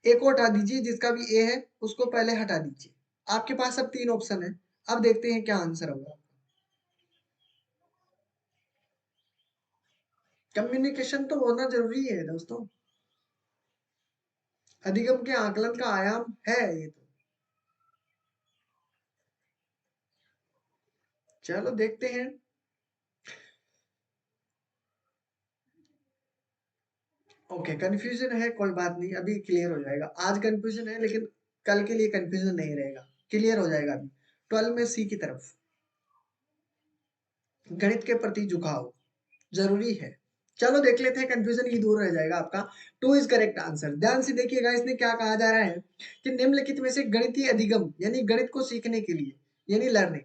ए को हटा दीजिए, जिसका भी ए है उसको पहले हटा दीजिए। आपके पास अब 3 ऑप्शन है, अब देखते हैं क्या आंसर होगा। कम्युनिकेशन तो होना जरूरी है दोस्तों, अधिगम के आकलन का आयाम है ये तो। चलो देखते हैं। ओके, कंफ्यूजन है, कोई बात नहीं, अभी क्लियर हो जाएगा। आज कंफ्यूजन है, लेकिन कल के लिए कंफ्यूजन नहीं रहेगा, क्लियर हो जाएगा अभी। 12 में सी की तरफ, गणित के प्रति झुकाव जरूरी है। चलो देख लेते हैं, कंफ्यूजन ही दूर रह जाएगा आपका। 2 इज करेक्ट आंसर। ध्यान से देखिएगा, इसने क्या कहा जा रहा है कि निम्नलिखित में से गणितीय अधिगम यानी गणित को सीखने के लिए, यानी लर्निंग,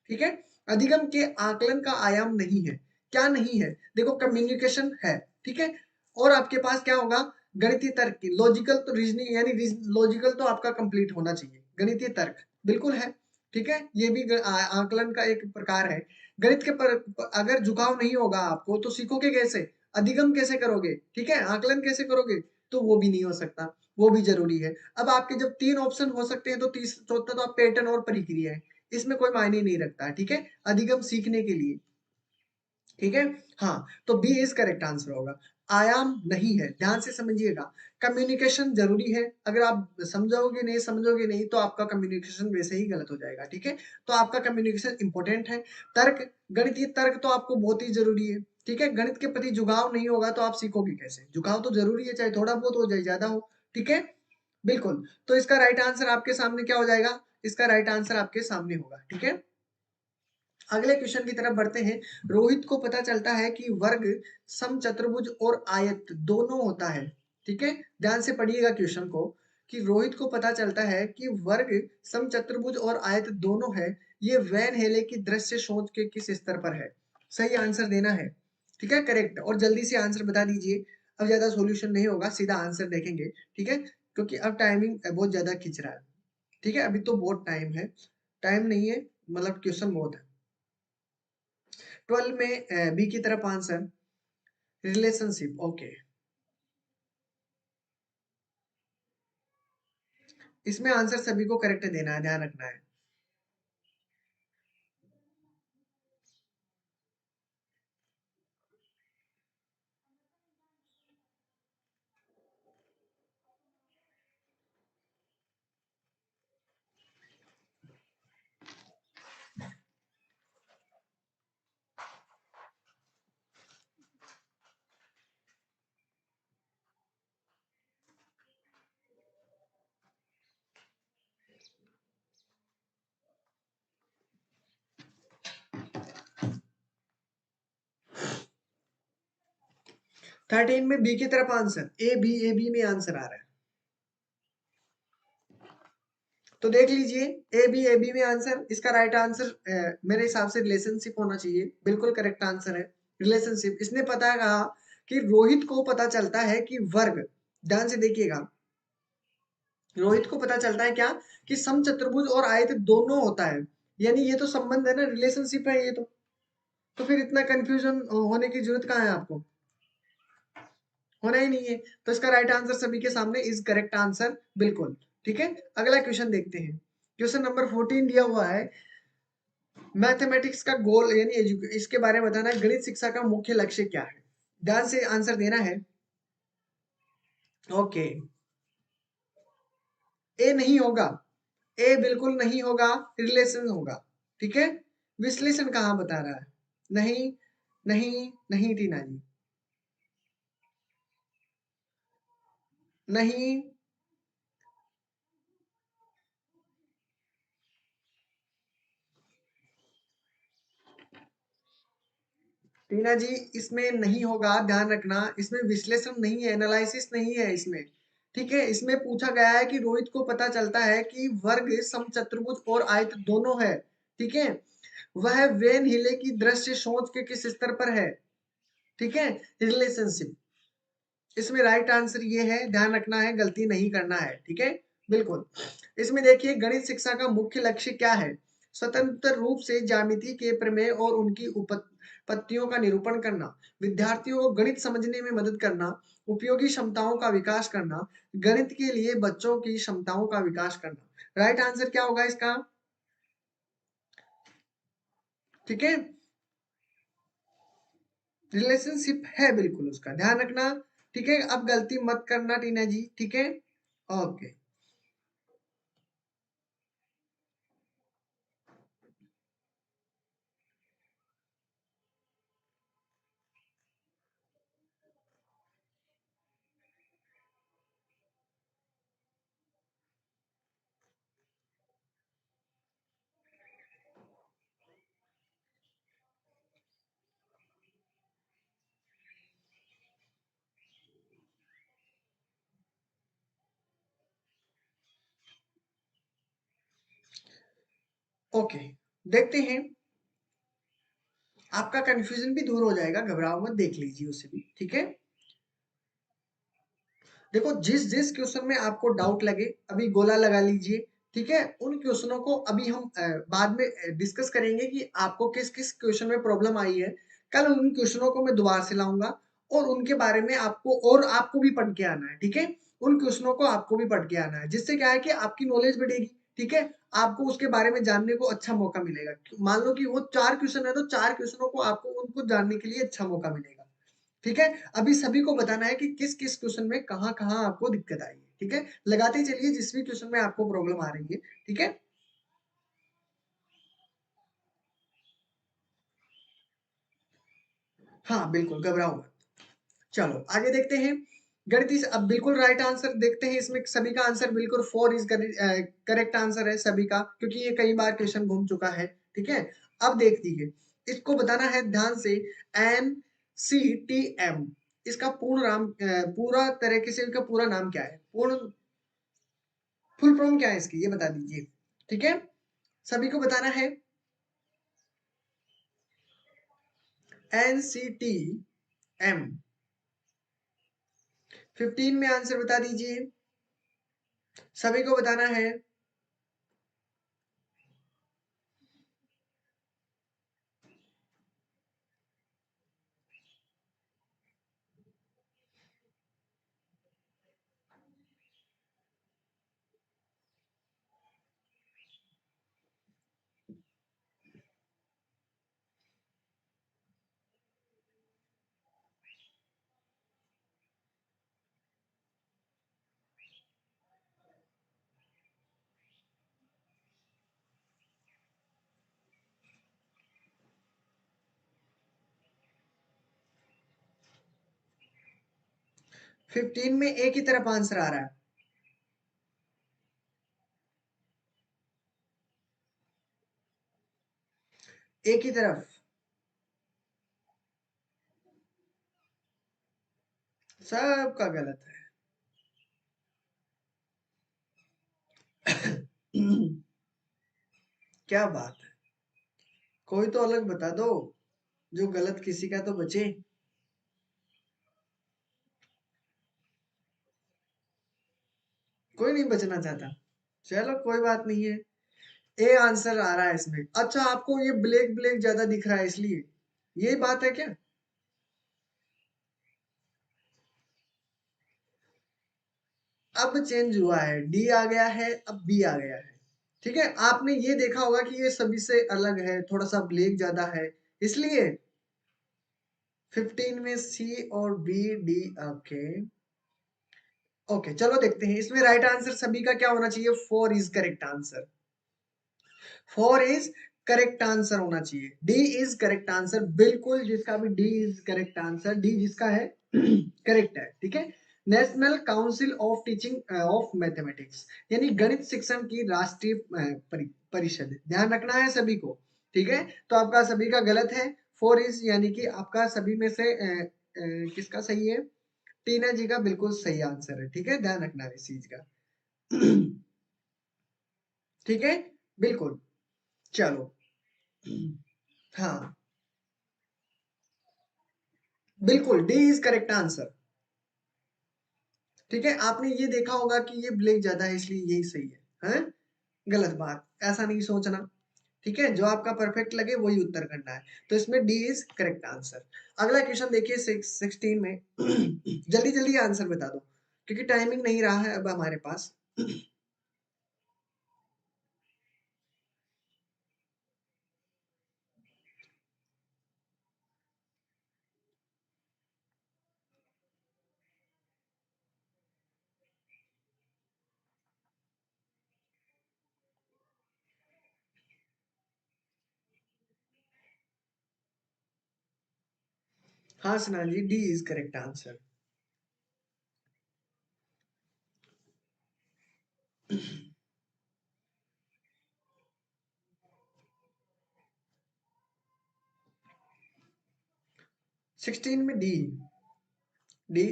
ठीक है, अधिगम के आकलन का आयाम नहीं है। क्या नहीं है? देखो, कम्युनिकेशन है, ठीक है, और आपके पास क्या होगा? गणितीय तर्क की लॉजिकल, तो रीजनिंग यानी लॉजिकल तो आपका कंप्लीट होना चाहिए। गणितीय तर्क बिल्कुल है, ठीक है, ये भी आकलन का एक प्रकार है। गणित के पर अगर झुकाव नहीं होगा आपको तो सीखोगे कैसे? अधिगम कैसे करोगे? ठीक है, आकलन कैसे करोगे? तो वो भी नहीं हो सकता, वो भी जरूरी है। अब आपके जब 3 ऑप्शन हो सकते हैं, तो तीस चौथा तो आप पैटर्न और प्रक्रिया है, इसमें कोई मायने नहीं रखता है। ठीक है, अधिगम सीखने के लिए। ठीक है, हाँ, तो बी इज करेक्ट आंसर होगा। आयाम नहीं है, ध्यान से समझिएगा। कम्युनिकेशन जरूरी है, अगर आप समझोगे नहीं, समझोगे नहीं, तो आपका कम्युनिकेशन वैसे ही गलत हो जाएगा। ठीक है, तो आपका कम्युनिकेशन इंपॉर्टेंट है। तर्क, गणितीय तर्क तो आपको बहुत ही जरूरी है। ठीक है, गणित के प्रति झुकाव नहीं होगा तो आप सीखोगे कैसे? झुकाव तो जरूरी है, चाहे थोड़ा बहुत हो जाए, ज्यादा हो। ठीक है, बिल्कुल। तो इसका राइट आंसर आपके सामने क्या हो जाएगा? इसका राइट आंसर आपके सामने होगा। ठीक है, अगले क्वेश्चन की तरफ बढ़ते हैं। रोहित को पता चलता है कि वर्ग, समचतुर्भुज और आयत दोनों होता है। ठीक है, ध्यान से पढ़िएगा क्वेश्चन को, कि रोहित को पता चलता है कि वर्ग, समचतुर्भुज और आयत दोनों है। ये वैन हेले की दृश्य सोच के किस स्तर पर है? सही आंसर देना है। ठीक है, करेक्ट, और जल्दी से आंसर बता दीजिए। अब ज्यादा सॉल्यूशन नहीं होगा, सीधा आंसर देखेंगे। ठीक है, क्योंकि अब टाइमिंग बहुत ज्यादा खिंच रहा है। ठीक है, अभी तो बहुत टाइम है, टाइम नहीं है, मतलब क्वेश्चन बहुत है। 12 में बी की तरफ आंसर, रिलेशनशिप। ओके, इसमें आंसर सभी को करेक्ट देना है, ध्यान रखना है। 13 में बी की तरफ आंसर, ए बी में आंसर आ रहा है। तो देख लीजिए, ए बी में आंसर, इसका राइट आंसर मेरे हिसाब से रिलेशनशिप होना चाहिए, बिल्कुल करेक्ट आंसर है रिलेशनशिप। इसने पता कहा कि रोहित को पता चलता है कि वर्ग, ध्यान से देखिएगा, रोहित को पता चलता है क्या कि समचतुर्भुज और आयत दोनों होता है, यानी ये तो संबंध है ना, रिलेशनशिप है ये तो फिर इतना कंफ्यूजन होने की जरूरत कहाँ है आपको, होना ही नहीं है। तो इसका राइट आंसर सभी के सामने इज करेक्ट आंसर, बिल्कुल ठीक है। अगला क्वेश्चन देखते हैं, क्वेश्चन नंबर 14 दिया हुआ है, मैथमेटिक्स का गोल यानी इसके बारे में बताना है, गणित शिक्षा का मुख्य लक्ष्य क्या है, ध्यान से आंसर देना है। ओके, ए नहीं होगा, ए बिल्कुल नहीं होगा, रिलेशन होगा, ठीक है। विश्लेषण कहाँ बता रहा है, नहीं नहीं नहीं टीना जी, नहीं टीना जी, इसमें नहीं होगा, ध्यान रखना, इसमें विश्लेषण नहीं है, एनालिसिस नहीं है इसमें, ठीक है। इसमें पूछा गया है कि रोहित को पता चलता है कि वर्ग समचतुर्भुज और आयत दोनों है, ठीक है। वह वेन हिले की दृश्य सोच के किस स्तर पर है, ठीक है, रिलेशनशिप। इसमें राइट आंसर ये है, ध्यान रखना है, गलती नहीं करना है, ठीक है, बिल्कुल। इसमें देखिए, गणित शिक्षा का मुख्य लक्ष्य क्या है, स्वतंत्र रूप से ज्यामिति के प्रमेय और उनकी उपपत्तियों का निरूपण करना, विद्यार्थियों को गणित समझने में मदद करना, उपयोगी क्षमताओं का विकास करना, गणित के लिए बच्चों की क्षमताओं का विकास करना। राइट आंसर क्या होगा इसका, ठीक है, रिलेशनशिप है बिल्कुल, उसका ध्यान रखना, ठीक है। अब गलती मत करना टीना जी, ठीक है, ओके। ओके, देखते हैं, आपका कंफ्यूजन भी दूर हो जाएगा, घबराओ मत, देख लीजिए उसे भी, ठीक है। देखो, जिस जिस क्वेश्चन में आपको डाउट लगे अभी गोला लगा लीजिए, ठीक है। उन क्वेश्चनों को अभी हम बाद में डिस्कस करेंगे कि आपको किस किस क्वेश्चन में प्रॉब्लम आई है। कल उन क्वेश्चनों को मैं दोबारा से लाऊंगा और उनके बारे में आपको, और आपको भी पढ़ के आना है, ठीक है। उन क्वेश्चनों को आपको भी पढ़ के आना है, जिससे क्या है कि आपकी नॉलेज बढ़ेगी, ठीक है। आपको उसके बारे में जानने को अच्छा मौका मिलेगा। मान लो कि वो 4 क्वेश्चन है, तो 4 क्वेश्चनों को आपको उनको जानने के लिए अच्छा मौका मिलेगा, ठीक है। अभी सभी को बताना है कि किस किस क्वेश्चन में कहाँ कहाँ आपको दिक्कत आई है, ठीक है। लगाते चलिए जिस भी क्वेश्चन में आपको प्रॉब्लम आ रही है, ठीक है। हाँ बिल्कुल, घबराओ मत। चलो आगे देखते हैं, गणित अब बिल्कुल राइट आंसर देखते हैं, इसमें सभी का आंसर बिल्कुल 4 इज करेक्ट आंसर है सभी का, क्योंकि ये कई बार क्वेश्चन घूम चुका है, ठीक है। अब देख लीजिए, इसको बताना है ध्यान से, एन सी टी एम, इसका पूर्ण नाम, पूरा तरीके से इसका पूरा नाम क्या है, पूर्ण फुल फॉर्म क्या है इसकी, ये बता दीजिए, ठीक है। सभी को बताना है, एन सी टी एम। 15 में आंसर बता दीजिए, सभी को बताना है। 15 में ए की तरफ आंसर आ रहा है, ए की तरफ। सबका गलत है। क्या बात है, कोई तो अलग बता दो, जो गलत किसी का तो बचे। कोई नहीं बचना चाहता, चलो कोई बात नहीं है। ए आंसर आ रहा है इसमें। अच्छा, आपको ये ब्लैक ब्लैक ज्यादा दिख रहा है इसलिए, यही बात है क्या? अब चेंज हुआ है, डी आ गया है, अब बी आ गया है। ठीक है, आपने ये देखा होगा कि ये सभी से अलग है, थोड़ा सा ब्लैक ज्यादा है, इसलिए 15 में सी और बी डी। ओके, ओके, चलो देखते हैं इसमें राइट आंसर सभी का क्या होना चाहिए। Four is correct answer, four is correct answer होना चाहिए। डी इज करेक्ट आंसर, बिल्कुल जिसका भी D is correct answer, D जिसका है करेक्ट है। ठीक है, national council of teaching of mathematics, यानी गणित शिक्षण की राष्ट्रीय परिषद, ध्यान रखना है सभी को। ठीक है, तो आपका सभी का गलत है। फोर इज यानी कि आपका सभी में से किसका सही है? टीना जी का बिल्कुल सही आंसर है। ठीक है, ध्यान रखना है इस चीज का। ठीक है, बिल्कुल। चलो, हाँ, बिल्कुल डी इज करेक्ट आंसर। ठीक है, आपने ये देखा होगा कि ये ब्लैक ज्यादा है इसलिए यही सही है, हैं? गलत बात, ऐसा नहीं सोचना। ठीक है, जो आपका परफेक्ट लगे वही उत्तर करना है। तो इसमें डी इज करेक्ट आंसर। अगला क्वेश्चन देखिए 16 में। जल्दी जल्दी आंसर बता दो, क्योंकि टाइमिंग नहीं रहा है अब हमारे पास। हाँ सुना जी, डी इज करेक्ट आंसर। 16 में डी, डी।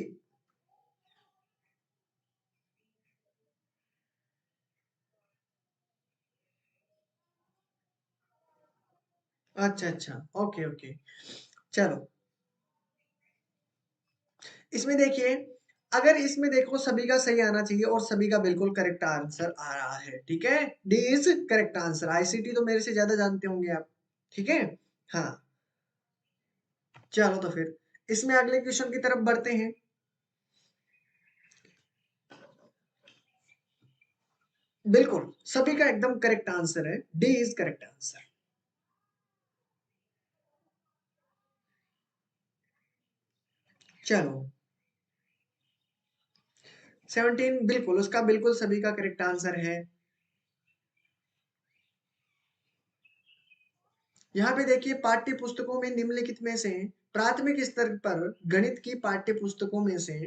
अच्छा अच्छा, ओके ओके, चलो इसमें देखिए, अगर इसमें देखो सभी का सही आना चाहिए और सभी का बिल्कुल करेक्ट आंसर आ रहा है। ठीक है, D is correct answer. ICT तो मेरे से ज्यादा जानते होंगे आप। ठीक है, हाँ, चलो तो फिर इसमें अगले क्वेश्चन की तरफ बढ़ते हैं। बिल्कुल सभी का एकदम करेक्ट आंसर है, डी इज करेक्ट आंसर। चलो 17, बिल्कुल उसका बिल्कुल सभी का करेक्ट आंसर है। यहाँ पे देखिए, पाठ्य पुस्तकों में निम्नलिखित में से प्राथमिक स्तर पर गणित की पाठ्य पुस्तकों में से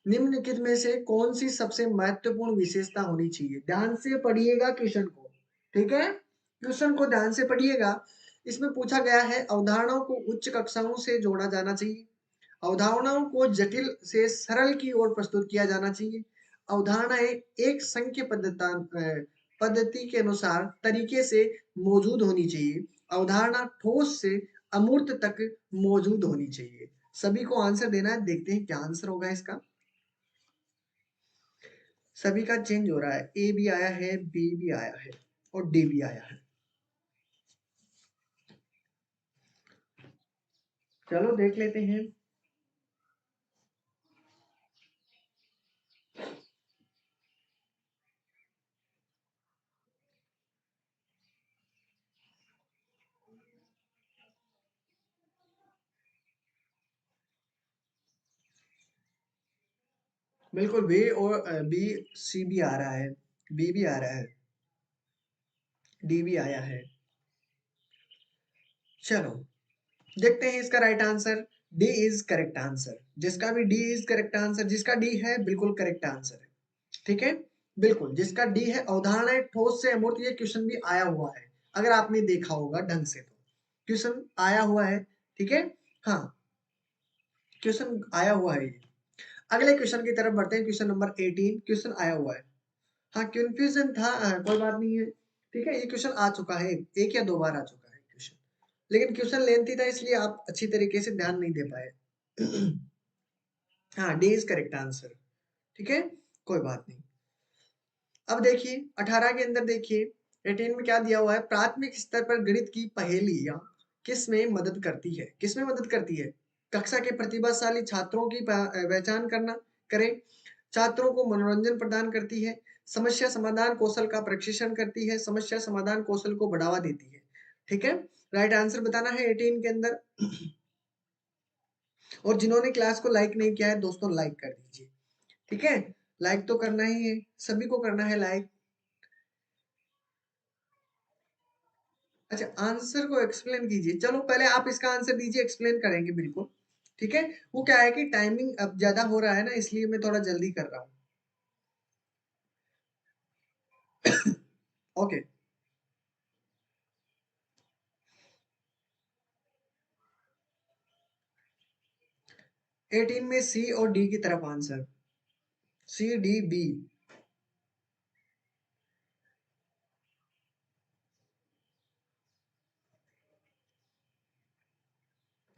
निम्नलिखित में से कौन सी सबसे महत्वपूर्ण विशेषता होनी चाहिए? ध्यान से पढ़िएगा क्वेश्चन को। ठीक है, क्वेश्चन को ध्यान से पढ़िएगा। इसमें पूछा गया है, अवधारणाओं को उच्च कक्षाओं से जोड़ा जाना चाहिए, अवधारणाओं को जटिल से सरल की ओर प्रस्तुत किया जाना चाहिए, अवधारणाएं एक संख्य पद्धति के अनुसार तरीके से मौजूद होनी चाहिए, अवधारणा ठोस से अमूर्त तक मौजूद होनी चाहिए। सभी को आंसर देना है, देखते हैं क्या आंसर होगा इसका। सभी का चेंज हो रहा है, ए भी आया है, बी भी आया है और डी भी आया है। चलो देख लेते हैं। बिल्कुल बी और बी, सी भी आ रहा है, बी भी आ रहा है, डी भी आया है। चलो देखते हैं इसका right answer. D is correct answer, जिसका भी डी इज करेक्ट आंसर, जिसका डी है बिल्कुल करेक्ट आंसर है। ठीक है, बिल्कुल जिसका डी है। अवधारणाएं ठोस से अमूर्त, ये क्वेश्चन भी आया हुआ है, अगर आपने देखा होगा ढंग से तो क्वेश्चन आया हुआ है। ठीक है, हाँ, क्वेश्चन आया हुआ है ये। अगले क्वेश्चन की तरफ बढ़ते हैं। क्वेश्चन नंबर 18 क्वेश्चन आया हुआ है। हाँ, कंफ्यूजन था, कोई बात नहीं है, ठीक है। ये क्वेश्चन आ चुका है, एक या दो बार आ चुका है क्वेश्चन, लेकिन क्वेश्चन लेंथी था इसलिए आप अच्छी तरीके से ध्यान नहीं दे पाए। हाँ, डी इज करेक्ट आंसर, ठीक है, कोई बात नहीं। अब देखिए 18 के अंदर देखिए 18 में क्या दिया हुआ है, प्राथमिक स्तर पर गणित की पहेलियां किस में मदद करती है, किस में मदद करती है, कक्षा के प्रतिभाशाली छात्रों की पहचान करना करें, छात्रों को मनोरंजन प्रदान करती है, समस्या समाधान कौशल का प्रशिक्षण करती है, समस्या समाधान कौशल को बढ़ावा देती है, ठीक है। राइट आंसर बताना है 18 के अंदर। और जिन्होंने क्लास को लाइक नहीं किया है दोस्तों लाइक कर दीजिए, ठीक है, लाइक तो करना ही है, सभी को करना है लाइक। अच्छा, आंसर को एक्सप्लेन कीजिए, चलो पहले आप इसका आंसर दीजिए, एक्सप्लेन करेंगे बिल्कुल, ठीक है। वो क्या है कि टाइमिंग अब ज्यादा हो रहा है ना, इसलिए मैं थोड़ा जल्दी कर रहा हूँ। ओके, 18 में सी और डी की तरफ आंसर, सी डी बी।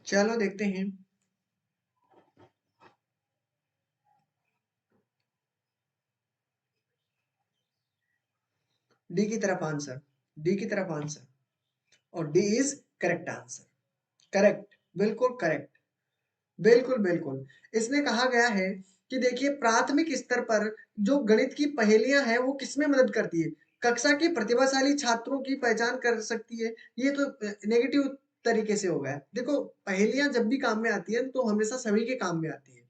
चलो देखते हैं। डी की तरफ आंसर, डी की तरफ आंसर, और D is correct answer, correct, बिल्कुल करेक्ट, बिल्कुल बिल्कुल। इसमें कहा गया है कि देखिए प्राथमिक स्तर पर जो गणित की पहेलियां हैं वो किसमें मदद करती है, कक्षा के प्रतिभाशाली छात्रों की पहचान कर सकती है। ये तो नेगेटिव तरीके से हो गया। देखो पहेलियां जब भी काम में आती है तो हमेशा सभी के काम में आती है,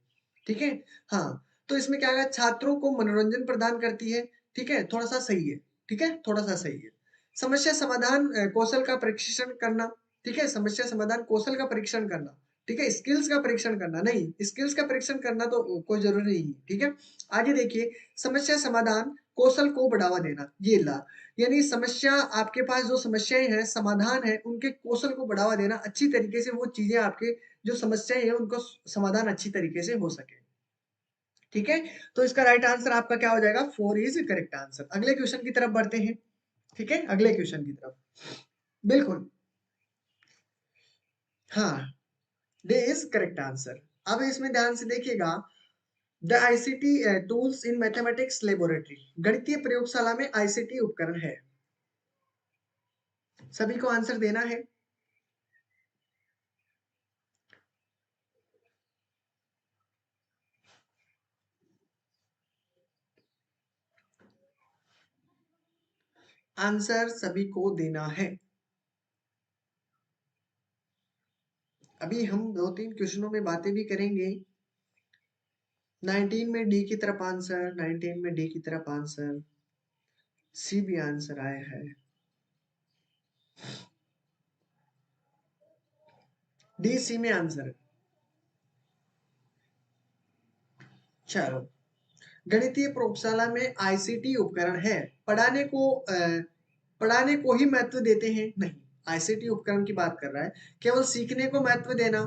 ठीक है। हाँ, तो इसमें क्या है, छात्रों को मनोरंजन प्रदान करती है, ठीक है, थोड़ा सा सही है, ठीक है, थोड़ा सा सही है। समस्या समाधान कौशल का परीक्षण करना, ठीक है, समस्या समाधान कौशल का परीक्षण करना, ठीक है, स्किल्स का परीक्षण करना नहीं, स्किल्स का परीक्षण करना तो कोई जरूरी नहीं है, ठीक है। आगे देखिए, समस्या समाधान कौशल को बढ़ावा देना, ये ला, यानी समस्या, आपके पास जो समस्याएं हैं, समाधान है, उनके कौशल को बढ़ावा देना, अच्छी तरीके से वो चीजें आपके जो समस्याएं हैं उनको समाधान अच्छी तरीके से हो सके, ठीक है। तो इसका राइट आंसर आपका क्या हो जाएगा, 4 इज करेक्ट आंसर। अगले क्वेश्चन की तरफ बढ़ते हैं, ठीक है, अगले क्वेश्चन की तरफ, बिल्कुल, हाँ, डे इज करेक्ट आंसर। अब इसमें ध्यान से देखिएगा, the ICT tools in mathematics laboratory, गणितीय प्रयोगशाला में आईसीटी उपकरण है, सभी को आंसर देना है। आंसर सभी को देना है। अभी हम दो तीन क्वेश्चनों में बातें भी करेंगे। 19 में डी की तरफ आंसर, 19 में डी की तरफ आंसर, सी भी आंसर आया है, डी सी में आंसर। चलो, गणितीय प्रयोगशाला में आईसीटी उपकरण है, पढ़ाने को पढ़ाने को ही महत्व देते हैं, नहीं, आईसीटी उपकरण की बात कर रहा है, केवल सीखने को महत्व देना,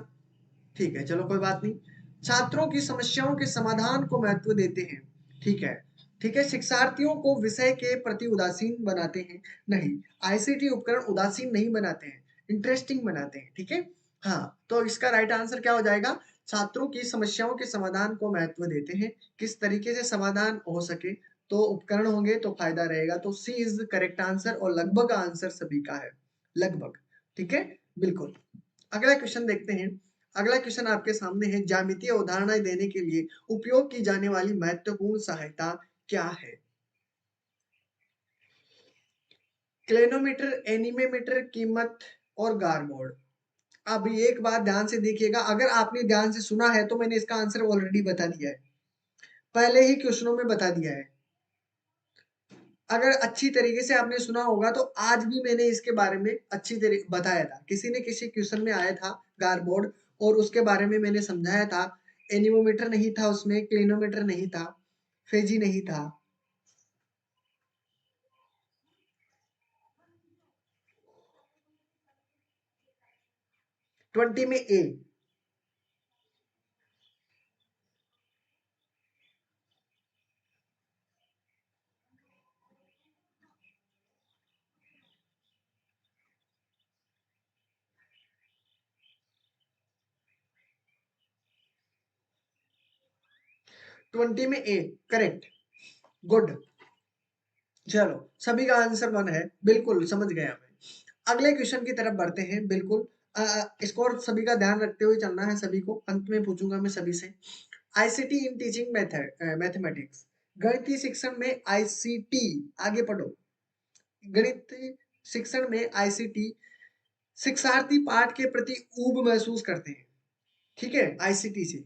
ठीक है, चलो कोई बात नहीं। छात्रों की समस्याओं के समाधान को महत्व देते हैं, ठीक है, ठीक है। शिक्षार्थियों को विषय के प्रति उदासीन बनाते हैं, नहीं, आईसीटी उपकरण उदासीन नहीं बनाते हैं, इंटरेस्टिंग बनाते हैं, ठीक है। हाँ, तो इसका राइट आंसर क्या हो जाएगा, छात्रों की समस्याओं के समाधान को महत्व देते हैं, किस तरीके से समाधान हो सके तो उपकरण होंगे तो फायदा रहेगा, तो सी इज करेक्ट आंसर, और लगभग आंसर सभी का है, लगभग, ठीक है, बिल्कुल। अगला क्वेश्चन देखते हैं। अगला क्वेश्चन आपके सामने है, ज्यामितीय उदाहरण देने के लिए उपयोग की जाने वाली महत्वपूर्ण सहायता क्या है। क्लेनोमीटर, एनीमेमीटर, कीमत और गारमोड। अब एक बात ध्यान से देखिएगा, अगर आपने ध्यान से सुना है तो मैंने इसका आंसर ऑलरेडी बता दिया है, पहले ही क्वेश्चनों में बता दिया है। अगर अच्छी तरीके से आपने सुना होगा तो आज भी मैंने इसके बारे में अच्छी तरीके बताया था, किसी ने किसी क्वेश्चन में आया था गारबोर्ड, और उसके बारे में मैंने समझाया था। एनीमोमीटर नहीं था उसमें, क्लिनोमीटर नहीं था, फेजी नहीं था। 20 में ए, 20 में ए, करेक्ट, गुड। चलो सभी का आंसर 1 है, बिल्कुल समझ गया मैं। अगले क्वेश्चन की तरफ बढ़ते हैं, बिल्कुल स्कोर सभी का ध्यान रखते हुए चलना है सभी को, अंत में पूछूंगा मैं सभी से। ICT in teaching method mathematics, गणितीय शिक्षण में आईसीटी, आगे पढ़ो। गणितीय शिक्षण में आईसीटी, शिक्षार्थी पाठ के प्रति ऊब महसूस करते हैं, ठीक है, आईसीटी से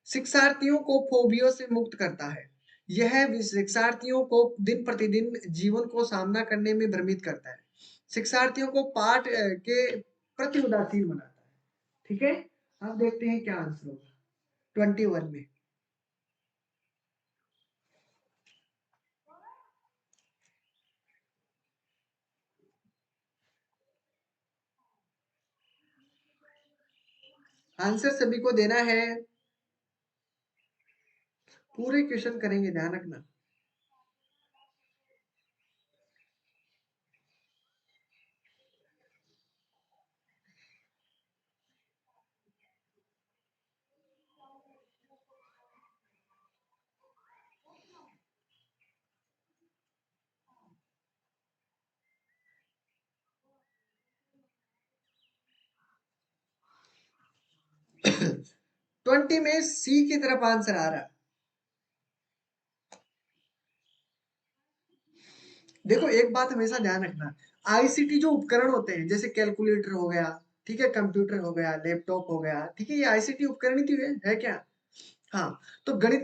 शिक्षार्थियों को फोबियो से मुक्त करता है। यह शिक्षार्थियों को दिन प्रतिदिन जीवन को सामना करने में भ्रमित करता है। शिक्षार्थियों को पाठ के प्रति उदासीन बनाता है, ठीक है। अब देखते हैं क्या आंसर होगा 21 में। आंसर सभी को देना है, पूरे क्वेश्चन करेंगे, ध्यान रखना। ट्वेंटी में सी की तरफ आंसर आ रहा है। देखो एक बात हमेशा ध्यान रखना, आईसीटी जो उपकरण होते हैं, जैसे कैलकुलेटर हो गया, ठीक है, कंप्यूटर हो गया, लैपटॉप हो गया, ठीक है, ये आईसीटी उपकरण ही तो है क्या? हाँ, तो गणित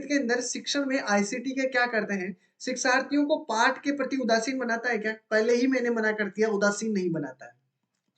के अंदर शिक्षण में आईसीटी के क्या करते हैं, शिक्षार्थियों को पाठ के प्रति उदासीन बनाता है क्या? पहले ही मैंने मना कर दिया, उदासीन नहीं बनाता है,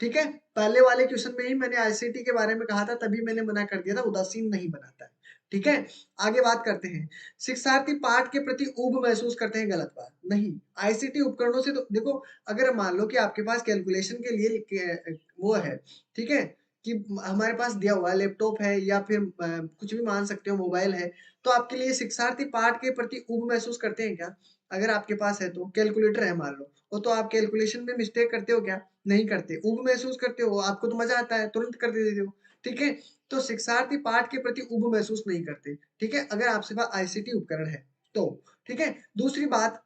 ठीक है। पहले वाले क्वेश्चन में ही मैंने आईसीटी के बारे में कहा था, तभी मैंने मना कर दिया था, उदासीन नहीं बनाता है, ठीक है। आगे बात करते हैं, शिक्षार्थी पाठ के प्रति ऊब महसूस करते हैं, गलत बात नहीं। आईसीटी उपकरणों से तो देखो, अगर मान लो कि आपके पास कैलकुलेशन के लिए वो है, ठीक है, कि हमारे पास दिया हुआ लैपटॉप है या फिर कुछ भी मान सकते हो, मोबाइल है, तो आपके लिए शिक्षार्थी पाठ के प्रति ऊब महसूस करते हैं क्या? अगर आपके पास है तो, कैलकुलेटर है मान लो, वो तो आप कैलकुलेशन में मिस्टेक करते हो क्या? नहीं करते, ऊब महसूस करते हो, आपको तो मजा आता है, तुरंत कर देते हो, ठीक है। तो शिक्षार्थी पाठ के प्रति ऊब महसूस नहीं करते, ठीक है, अगर आपके पास आईसीटी उपकरण है तो, ठीक है। दूसरी बात,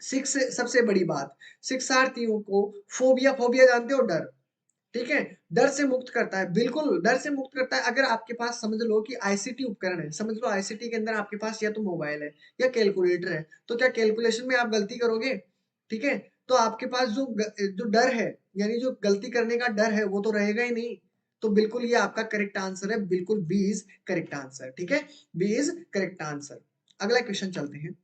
सबसे बड़ी बात, शिक्षार्थियों को फोबिया, फोबिया जानते हो, डर, ठीक है, डर से मुक्त करता है, बिल्कुल डर से मुक्त करता है। अगर आपके पास समझ लो कि आईसीटी उपकरण है, समझ लो आईसीटी के अंदर आपके पास या तो मोबाइल है या कैलकुलेटर है, तो क्या कैलकुलेशन में आप गलती करोगे? ठीक है, तो आपके पास जो डर है, यानी जो गलती करने का डर है, वो तो रहेगा ही नहीं। तो बिल्कुल ये आपका करेक्ट आंसर है, बिल्कुल बी इज करेक्ट आंसर, ठीक है, बी इज करेक्ट आंसर। अगला क्वेश्चन चलते हैं।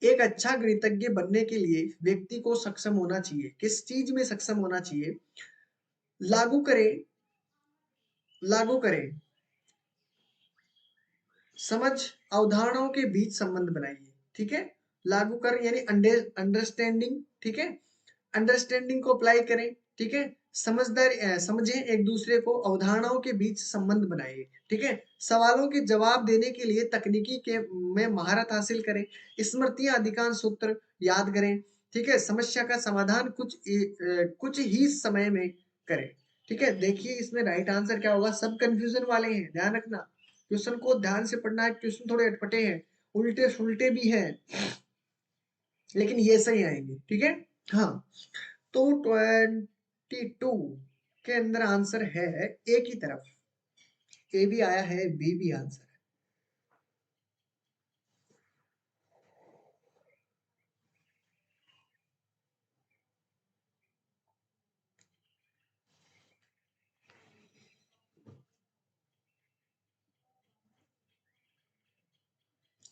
एक अच्छा गणितज्ञ बनने के लिए व्यक्ति को सक्षम होना चाहिए, किस चीज में सक्षम होना चाहिए? लागू करें, लागू करें, समझ, अवधारणाओं के बीच संबंध बनाइए, ठीक है, लागू कर यानी अंडरस्टैंडिंग, ठीक है, अंडरस्टैंडिंग को अप्लाई करें, ठीक है, समझें एक दूसरे को, अवधारणाओं के बीच संबंध बनाइए, ठीक है, सवालों के जवाब देने के लिए तकनीकी के में महारत हासिल करें, स्मृतियां, अधिकांश सूत्र याद करें, ठीक है, समस्या का समाधान कुछ ही समय में करें, ठीक है। देखिए इसमें राइट आंसर क्या होगा, सब कंफ्यूजन वाले हैं, ध्यान रखना, क्वेश्चन को ध्यान से पढ़ना है, क्वेश्चन थोड़े अटपटे हैं, उल्टे सुलटे भी हैं, लेकिन ये सही आएंगे, ठीक है। हाँ, तो 22 के अंदर आंसर है ए की तरफ, ए भी आया है, बी भी आंसर है।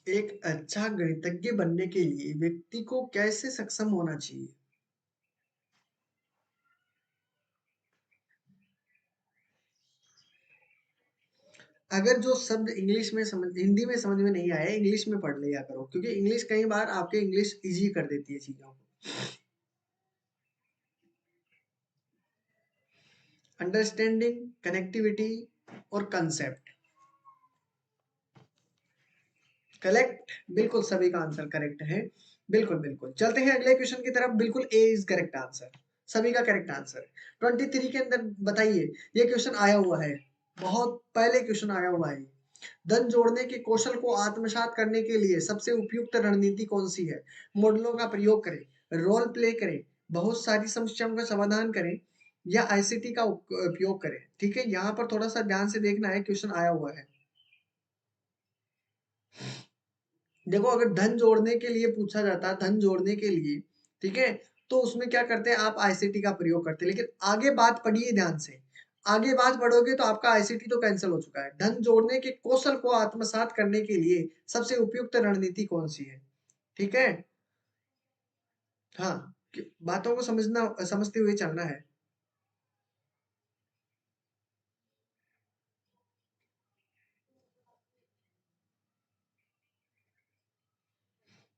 एक अच्छा गणितज्ञ बनने के लिए व्यक्ति को कैसे सक्षम होना चाहिए? अगर जो शब्द इंग्लिश में समझ, हिंदी में समझ में नहीं आया, इंग्लिश में पढ़ लिया करो, क्योंकि इंग्लिश कई बार आपके इंग्लिश इजी कर देती है चीजों को। अंडरस्टैंडिंग, कनेक्टिविटी और कंसेप्ट, करेक्ट, बिल्कुल सभी का आंसर करेक्ट है, बिल्कुल बिल्कुल। चलते हैं अगले क्वेश्चन की तरफ, बिल्कुल ए इज करेक्ट आंसर, सभी का करेक्ट आंसर। 23 के अंदर बताइए, ये क्वेश्चन आया हुआ है, बहुत पहले क्वेश्चन आया हुआ है, धन जोड़ने के कौशल को आत्मसात करने के लिए सबसे उपयुक्त रणनीति कौन-सी है? मॉडलों का प्रयोग करें, रोल प्ले करें, बहुत सारी समस्याओं का समाधान करें या आईसीटी का उपयोग करें। ठीक है? यहाँ पर थोड़ा-सा ध्यान से देखना है, क्वेश्चन आया हुआ है। देखो, अगर धन जोड़ने के लिए पूछा जाता है, धन जोड़ने के लिए, ठीक है? तो उसमें क्या करते हैं, आप आईसीटी का प्रयोग करते हैं। लेकिन आगे बात पढ़िए ध्यान से। आगे बात पढ़ोगे तो आपका आईसीटी तो कैंसल हो चुका है। धन जोड़ने के कौशल को आत्मसात करने के लिए सबसे उपयुक्त रणनीति कौन-सी है? ठीक है? हाँ, बातों को समझते हुए चलना है।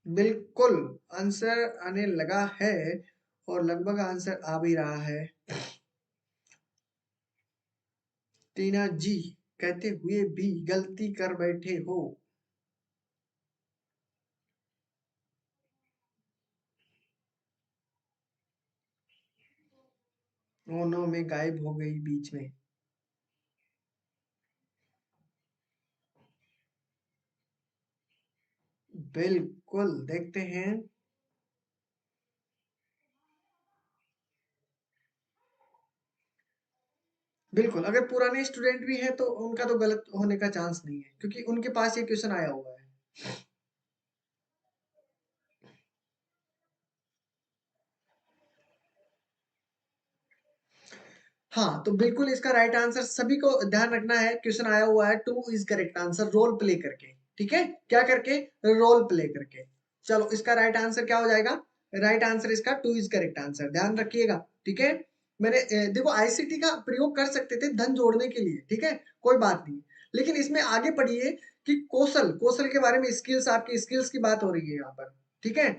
बिल्कुल, आंसर आने लगा है और लगभग आंसर आ भी रहा है। टीना जी कहते हुए भी गलती कर बैठे हो। Oh no! मैं गायब हो गई बीच में। बिल्कुल, देखते हैं। बिल्कुल, अगर पुराने स्टूडेंट भी हैं तो उनका तो गलत होने का चांस नहीं है, क्योंकि उनके पास ये क्वेश्चन आया हुआ है। हाँ, तो बिल्कुल इसका राइट आंसर सभी को ध्यान रखना है, क्वेश्चन आया हुआ है 2 is correct answer role play करके, ठीक है? क्या करके? रोल प्ले करके। चलो इसका राइट आंसर क्या हो जाएगा? राइट आंसर इसका 2 इज़ करेक्ट आंसर, ध्यान रखिएगा, ठीक है? मैंने देखो आईसीटी का प्रयोग कर सकते थे धन जोड़ने के लिए, ठीक है? कोई बात नहीं। लेकिन इसमें आगे पढ़िए कि कौशल, कौशल के बारे में स्किल्स आपकी स्किल्स की बात हो रही है यहाँ पर, ठीक है?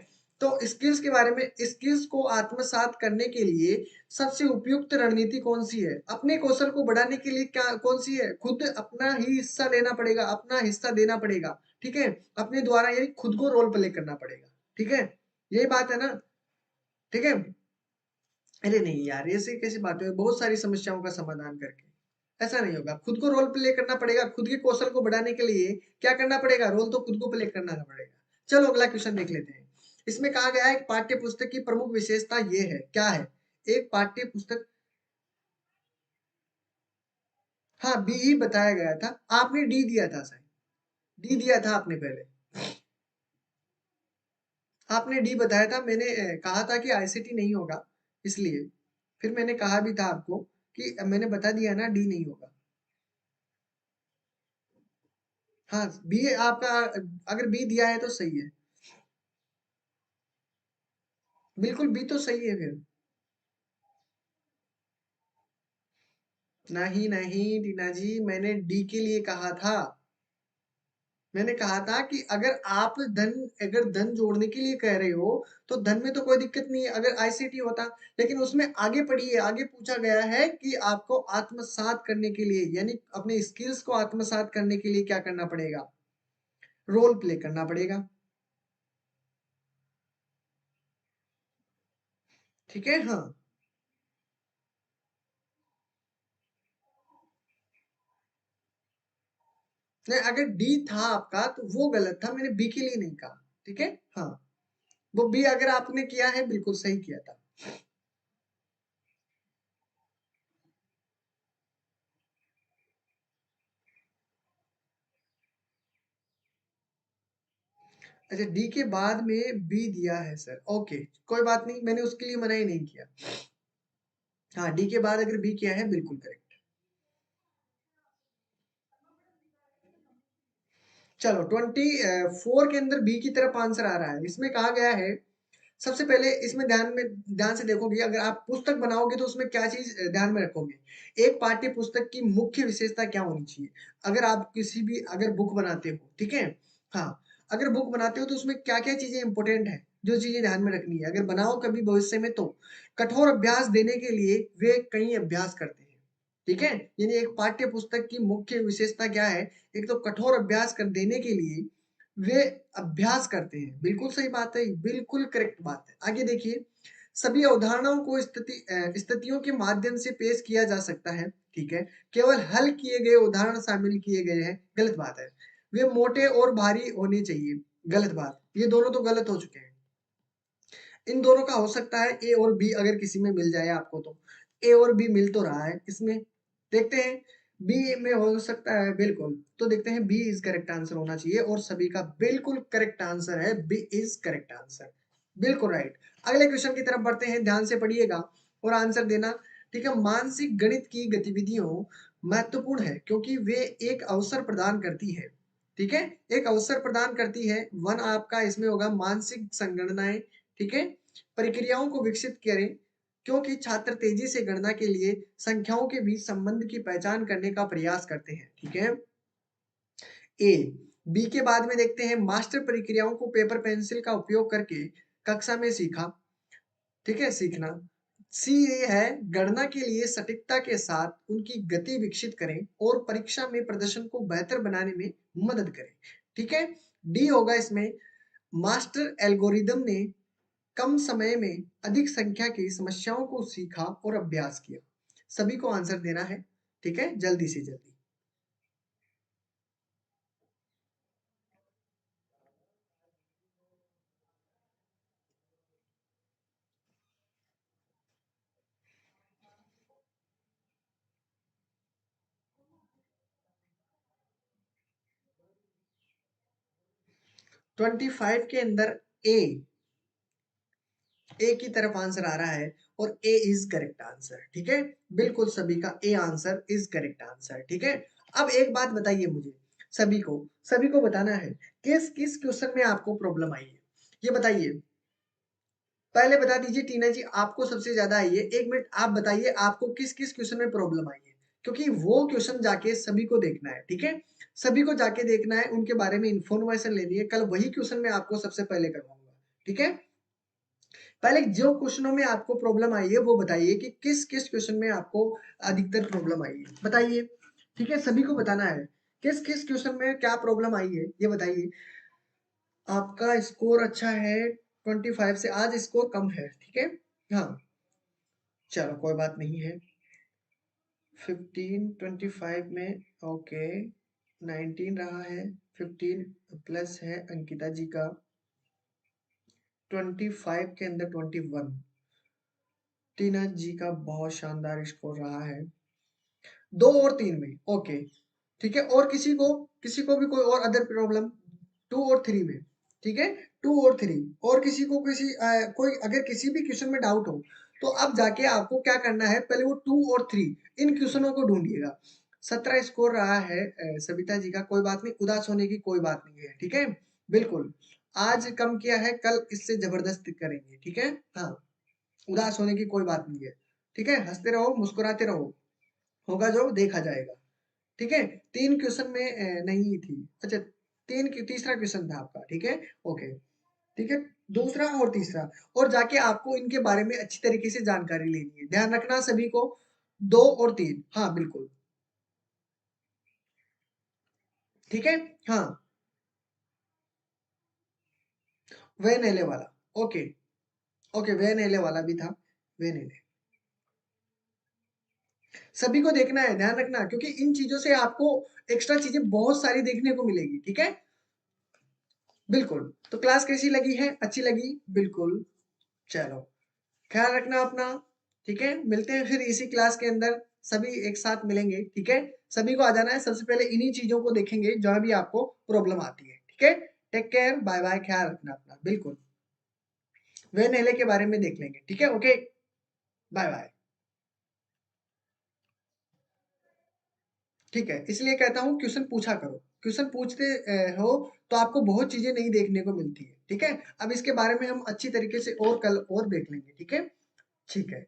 तो स्किल्स के बारे में स्किल्स को आत्मसात करने के लिए सबसे उपयुक्त रणनीति कौन-सी है? अपने कौशल को बढ़ाने के लिए क्या कौन-सी है? खुद अपना ही हिस्सा लेना पड़ेगा, अपना हिस्सा देना पड़ेगा, ठीक है? अपने द्वारा यानी खुद को रोल प्ले करना पड़ेगा, ठीक है? यही बात है ना? ठीक है? अरे नहीं यार, ऐसी कैसी बातें हैं? बहुत सारी समस्याओं का समाधान करके। ऐसा नहीं होगा, खुद को रोल प्ले करना पड़ेगा, खुद के कौशल को बढ़ाने के लिए क्या करना पड़ेगा? रोल तो खुद को प्ले करना पड़ेगा। चलो अगला क्वेश्चन देख लेते हैं। इसमें कहा गया है कि पाठ्य पुस्तक की प्रमुख विशेषता ये है, क्या है? एक पाठ्य पुस्तक हाँ, बी ही बताया गया था। आपने डी दिया था शायद, डी दिया था आपने पहले। आपने डी बताया था, मैंने कहा था कि आईसीटी नहीं होगा, इसलिए। फिर मैंने कहा भी था आपको कि मैंने बता दिया ना डी नहीं होगा। हाँ, बी आपका अगर बी दिया है तो सही है। बिल्कुल बी तो सही है फिर। नहीं, नहीं टीना जी, मैंने डी के लिए कहा था। मैंने कहा था कि अगर धन जोड़ने के लिए कह रहे हो, तो धन में तो कोई दिक्कत नहीं है, अगर आईसीटी होता। लेकिन उसमें आगे पढ़िए, आगे पूछा गया है कि आपको आत्मसात करने के लिए, यानी अपने स्किल्स को आत्मसात करने के लिए क्या करना पड़ेगा? रोल प्ले करना पड़ेगा। ठीक है? हाँ। नहीं, अगर डी था आपका, तो वो गलत था, मैंने बी के लिए नहीं कहा। ठीक है? हाँ। वो बी अगर आपने किया है, बिल्कुल सही किया था। अच्छा, डी के बाद में बी दिया है सर, ओके, कोई बात नहीं, मैंने उसके लिए मना ही नहीं किया। हाँ, डी के बाद अगर बी किया है, बिल्कुल करेक्ट। चलो 24 के अंदर बी की तरफ आंसर आ रहा है। इसमें कहा गया है, सबसे पहले इसमें ध्यान से देखोगे, अगर आप पुस्तक बनाओगे तो उसमें क्या चीज़ ध्यान में रखोगे? एक पाठ्य पुस्तक की मुख्य विशेषता क्या होनी चाहिए? अगर आप किसी भी अगर बुक बनाते हो, ठीक है? हाँ, अगर बुक बनाते हो तो उसमें क्या-क्या चीज़ें इम्पोर्टेंट हैं, जो चीज़ें ध्यान में रखनी है? अगर बनाओ कभी भविष्य में तो कठोर अभ्यास देने के लिए वे कई अभ्यास करते हैं, ठीक है? यानी एक पाठ्य पुस्तक की मुख्य विशेषता क्या है? एक तो कठोर अभ्यास कर देने के लिए वे अभ्यास करते हैं। बिल्कुल सही बात है, बिल्कुल करेक्ट बात है। आगे देखिए, सभी अवधारणाओं को स्थितियों के माध्यम से पेश किया जा सकता है। ठीक है, केवल हल किए गए उदाहरण शामिल किए गए हैं, गलत बात है। वे मोटे और भारी होने चाहिए, गलत बात। ये दोनों तो गलत हो चुके हैं। इन दोनों का हो सकता है ए और बी अगर किसी में मिल जाए आपको तो। ए और बी मिल तो रहा है इसमें, देखते हैं बी में हो सकता है बिल्कुल। तो देखते हैं बी इज करेक्ट आंसर होना चाहिए और सभी का बिल्कुल करेक्ट आंसर है, बी इज करेक्ट आंसर, बिल्कुल राइट। अगले क्वेश्चन की तरफ बढ़ते हैं, ध्यान से पढ़िएगा और आंसर देना। ठीक है, मानसिक गणित की गतिविधियों महत्वपूर्ण है क्योंकि वे एक अवसर प्रदान करती है। ठीक है, एक अवसर प्रदान करती है। वन आपका इसमें होगा मानसिक संगणनाएं। ठीक है, प्रक्रियाओं को विकसित करें क्योंकि छात्र तेजी से गणना के लिए संख्याओं के बीच संबंध की पहचान करने का प्रयास करते हैं। ठीक है, ए। बी के बाद में देखते हैं मास्टर प्रक्रियाओं को पेपर पेंसिल का उपयोग करके कक्षा में सीखा। ठीक है, सीखना। सी ये है गणना के लिए सटीकता के साथ उनकी गति विकसित करें और परीक्षा में प्रदर्शन को बेहतर बनाने में मदद करें। ठीक है, डी होगा इसमें मास्टर एल्गोरिदम ने कम समय में अधिक संख्या की समस्याओं को सीखा और अभ्यास किया। सभी को आंसर देना है, ठीक है, जल्दी से जल्दी। ट्वेंटी फाइव के अंदर ए, ए की तरफ आंसर आ रहा है और ए इज करेक्ट आंसर। ठीक है, बिल्कुल सभी का A answer is correct answer. ठीक है, अब एक बात बताइए मुझे, सभी को बताना है किस किस क्वेश्चन में आपको प्रॉब्लम आई है, ये बताइए। पहले बता दीजिए टीना जी, आपको सबसे ज्यादा आई है। एक मिनट आप बताइए आपको किस किस क्वेश्चन में प्रॉब्लम आई है, क्योंकि वो क्वेश्चन जाके सभी को देखना है। ठीक है, सभी को जाके देखना है, उनके बारे में इंफॉर्मेशन लेनी है। कल वही क्वेश्चन मैं आपको सबसे पहले करवाऊंगा। ठीक है, पहले जो क्वेश्चनों में आपको प्रॉब्लम आई है वो बताइए कि किस किस क्वेश्चन में आपको अधिकतर प्रॉब्लम आई है, बताइए। ठीक है, सभी को बताना है किस किस क्वेश्चन में क्या प्रॉब्लम आई है, ये बताइए। आपका स्कोर अच्छा है 25 से, आज स्कोर कम है। ठीक है, हाँ चलो कोई बात नहीं है। 15 25 में ओके, 19 रहा है, 15 प्लस है अंकिता जी का, 25 के अंदर 21 टीना जी का बहुत शानदार स्कोर रहा है। 2 और 3 में ओके, ठीक है। और किसी को भी कोई और अदर प्रॉब्लम 2 और 3 में, ठीक है, 2 और 3, और किसी को कोई अगर किसी भी क्वेश्चन में डाउट हो तो अब जाके आपको क्या करना है, पहले वो 2 और 3 इन क्वेश्चनों को ढूंढिएगा। 17 स्कोर रहा है सविता जी का, कोई बात नहीं, उदास होने की कोई बात नहीं है। ठीक है, बिल्कुल आज कम किया है, कल इससे जबरदस्त करेंगे। ठीक है, हाँ उदास होने की कोई बात नहीं है। ठीक है, हंसते रहो मुस्कुराते रहो, होगा जो देखा जाएगा। ठीक है, 3 क्वेश्चन में नहीं थी, अच्छा तीसरा क्वेश्चन था आपका। ठीक है, ओके, ठीक है, दूसरा और तीसरा, और जाके आपको इनके बारे में अच्छी तरीके से जानकारी लेनी है, ध्यान रखना सभी को। 2 और 3, हाँ बिल्कुल, ठीक है, हाँ वेनेले वाला, ओके ओके, वेनेले वाला भी था, वेनेले। सभी को देखना है, ध्यान रखना, क्योंकि इन चीजों से आपको एक्स्ट्रा चीजें बहुत सारी देखने को मिलेगी। ठीक है, बिल्कुल। तो क्लास कैसी लगी है, अच्छी लगी, बिल्कुल, चलो ख्याल रखना अपना। ठीक है, मिलते हैं फिर इसी क्लास के अंदर, सभी एक साथ मिलेंगे। ठीक है, सभी को आ जाना है, सबसे पहले इन्हीं चीजों को देखेंगे जहां भी आपको प्रॉब्लम आती है। ठीक है, टेक केयर, बाय बाय, ख्याल रखना अपना, बिल्कुल वे नेले के बारे में देख लेंगे। ठीक है, ओके, बाय बाय। ठीक है, इसलिए कहता हूँ क्वेश्चन पूछा करो, क्वेश्चन पूछते हो तो आपको बहुत चीजें नहीं देखने को मिलती है। ठीक है, अब इसके बारे में हम अच्छी तरीके से और कल और देख लेंगे। ठीक है, ठीक है।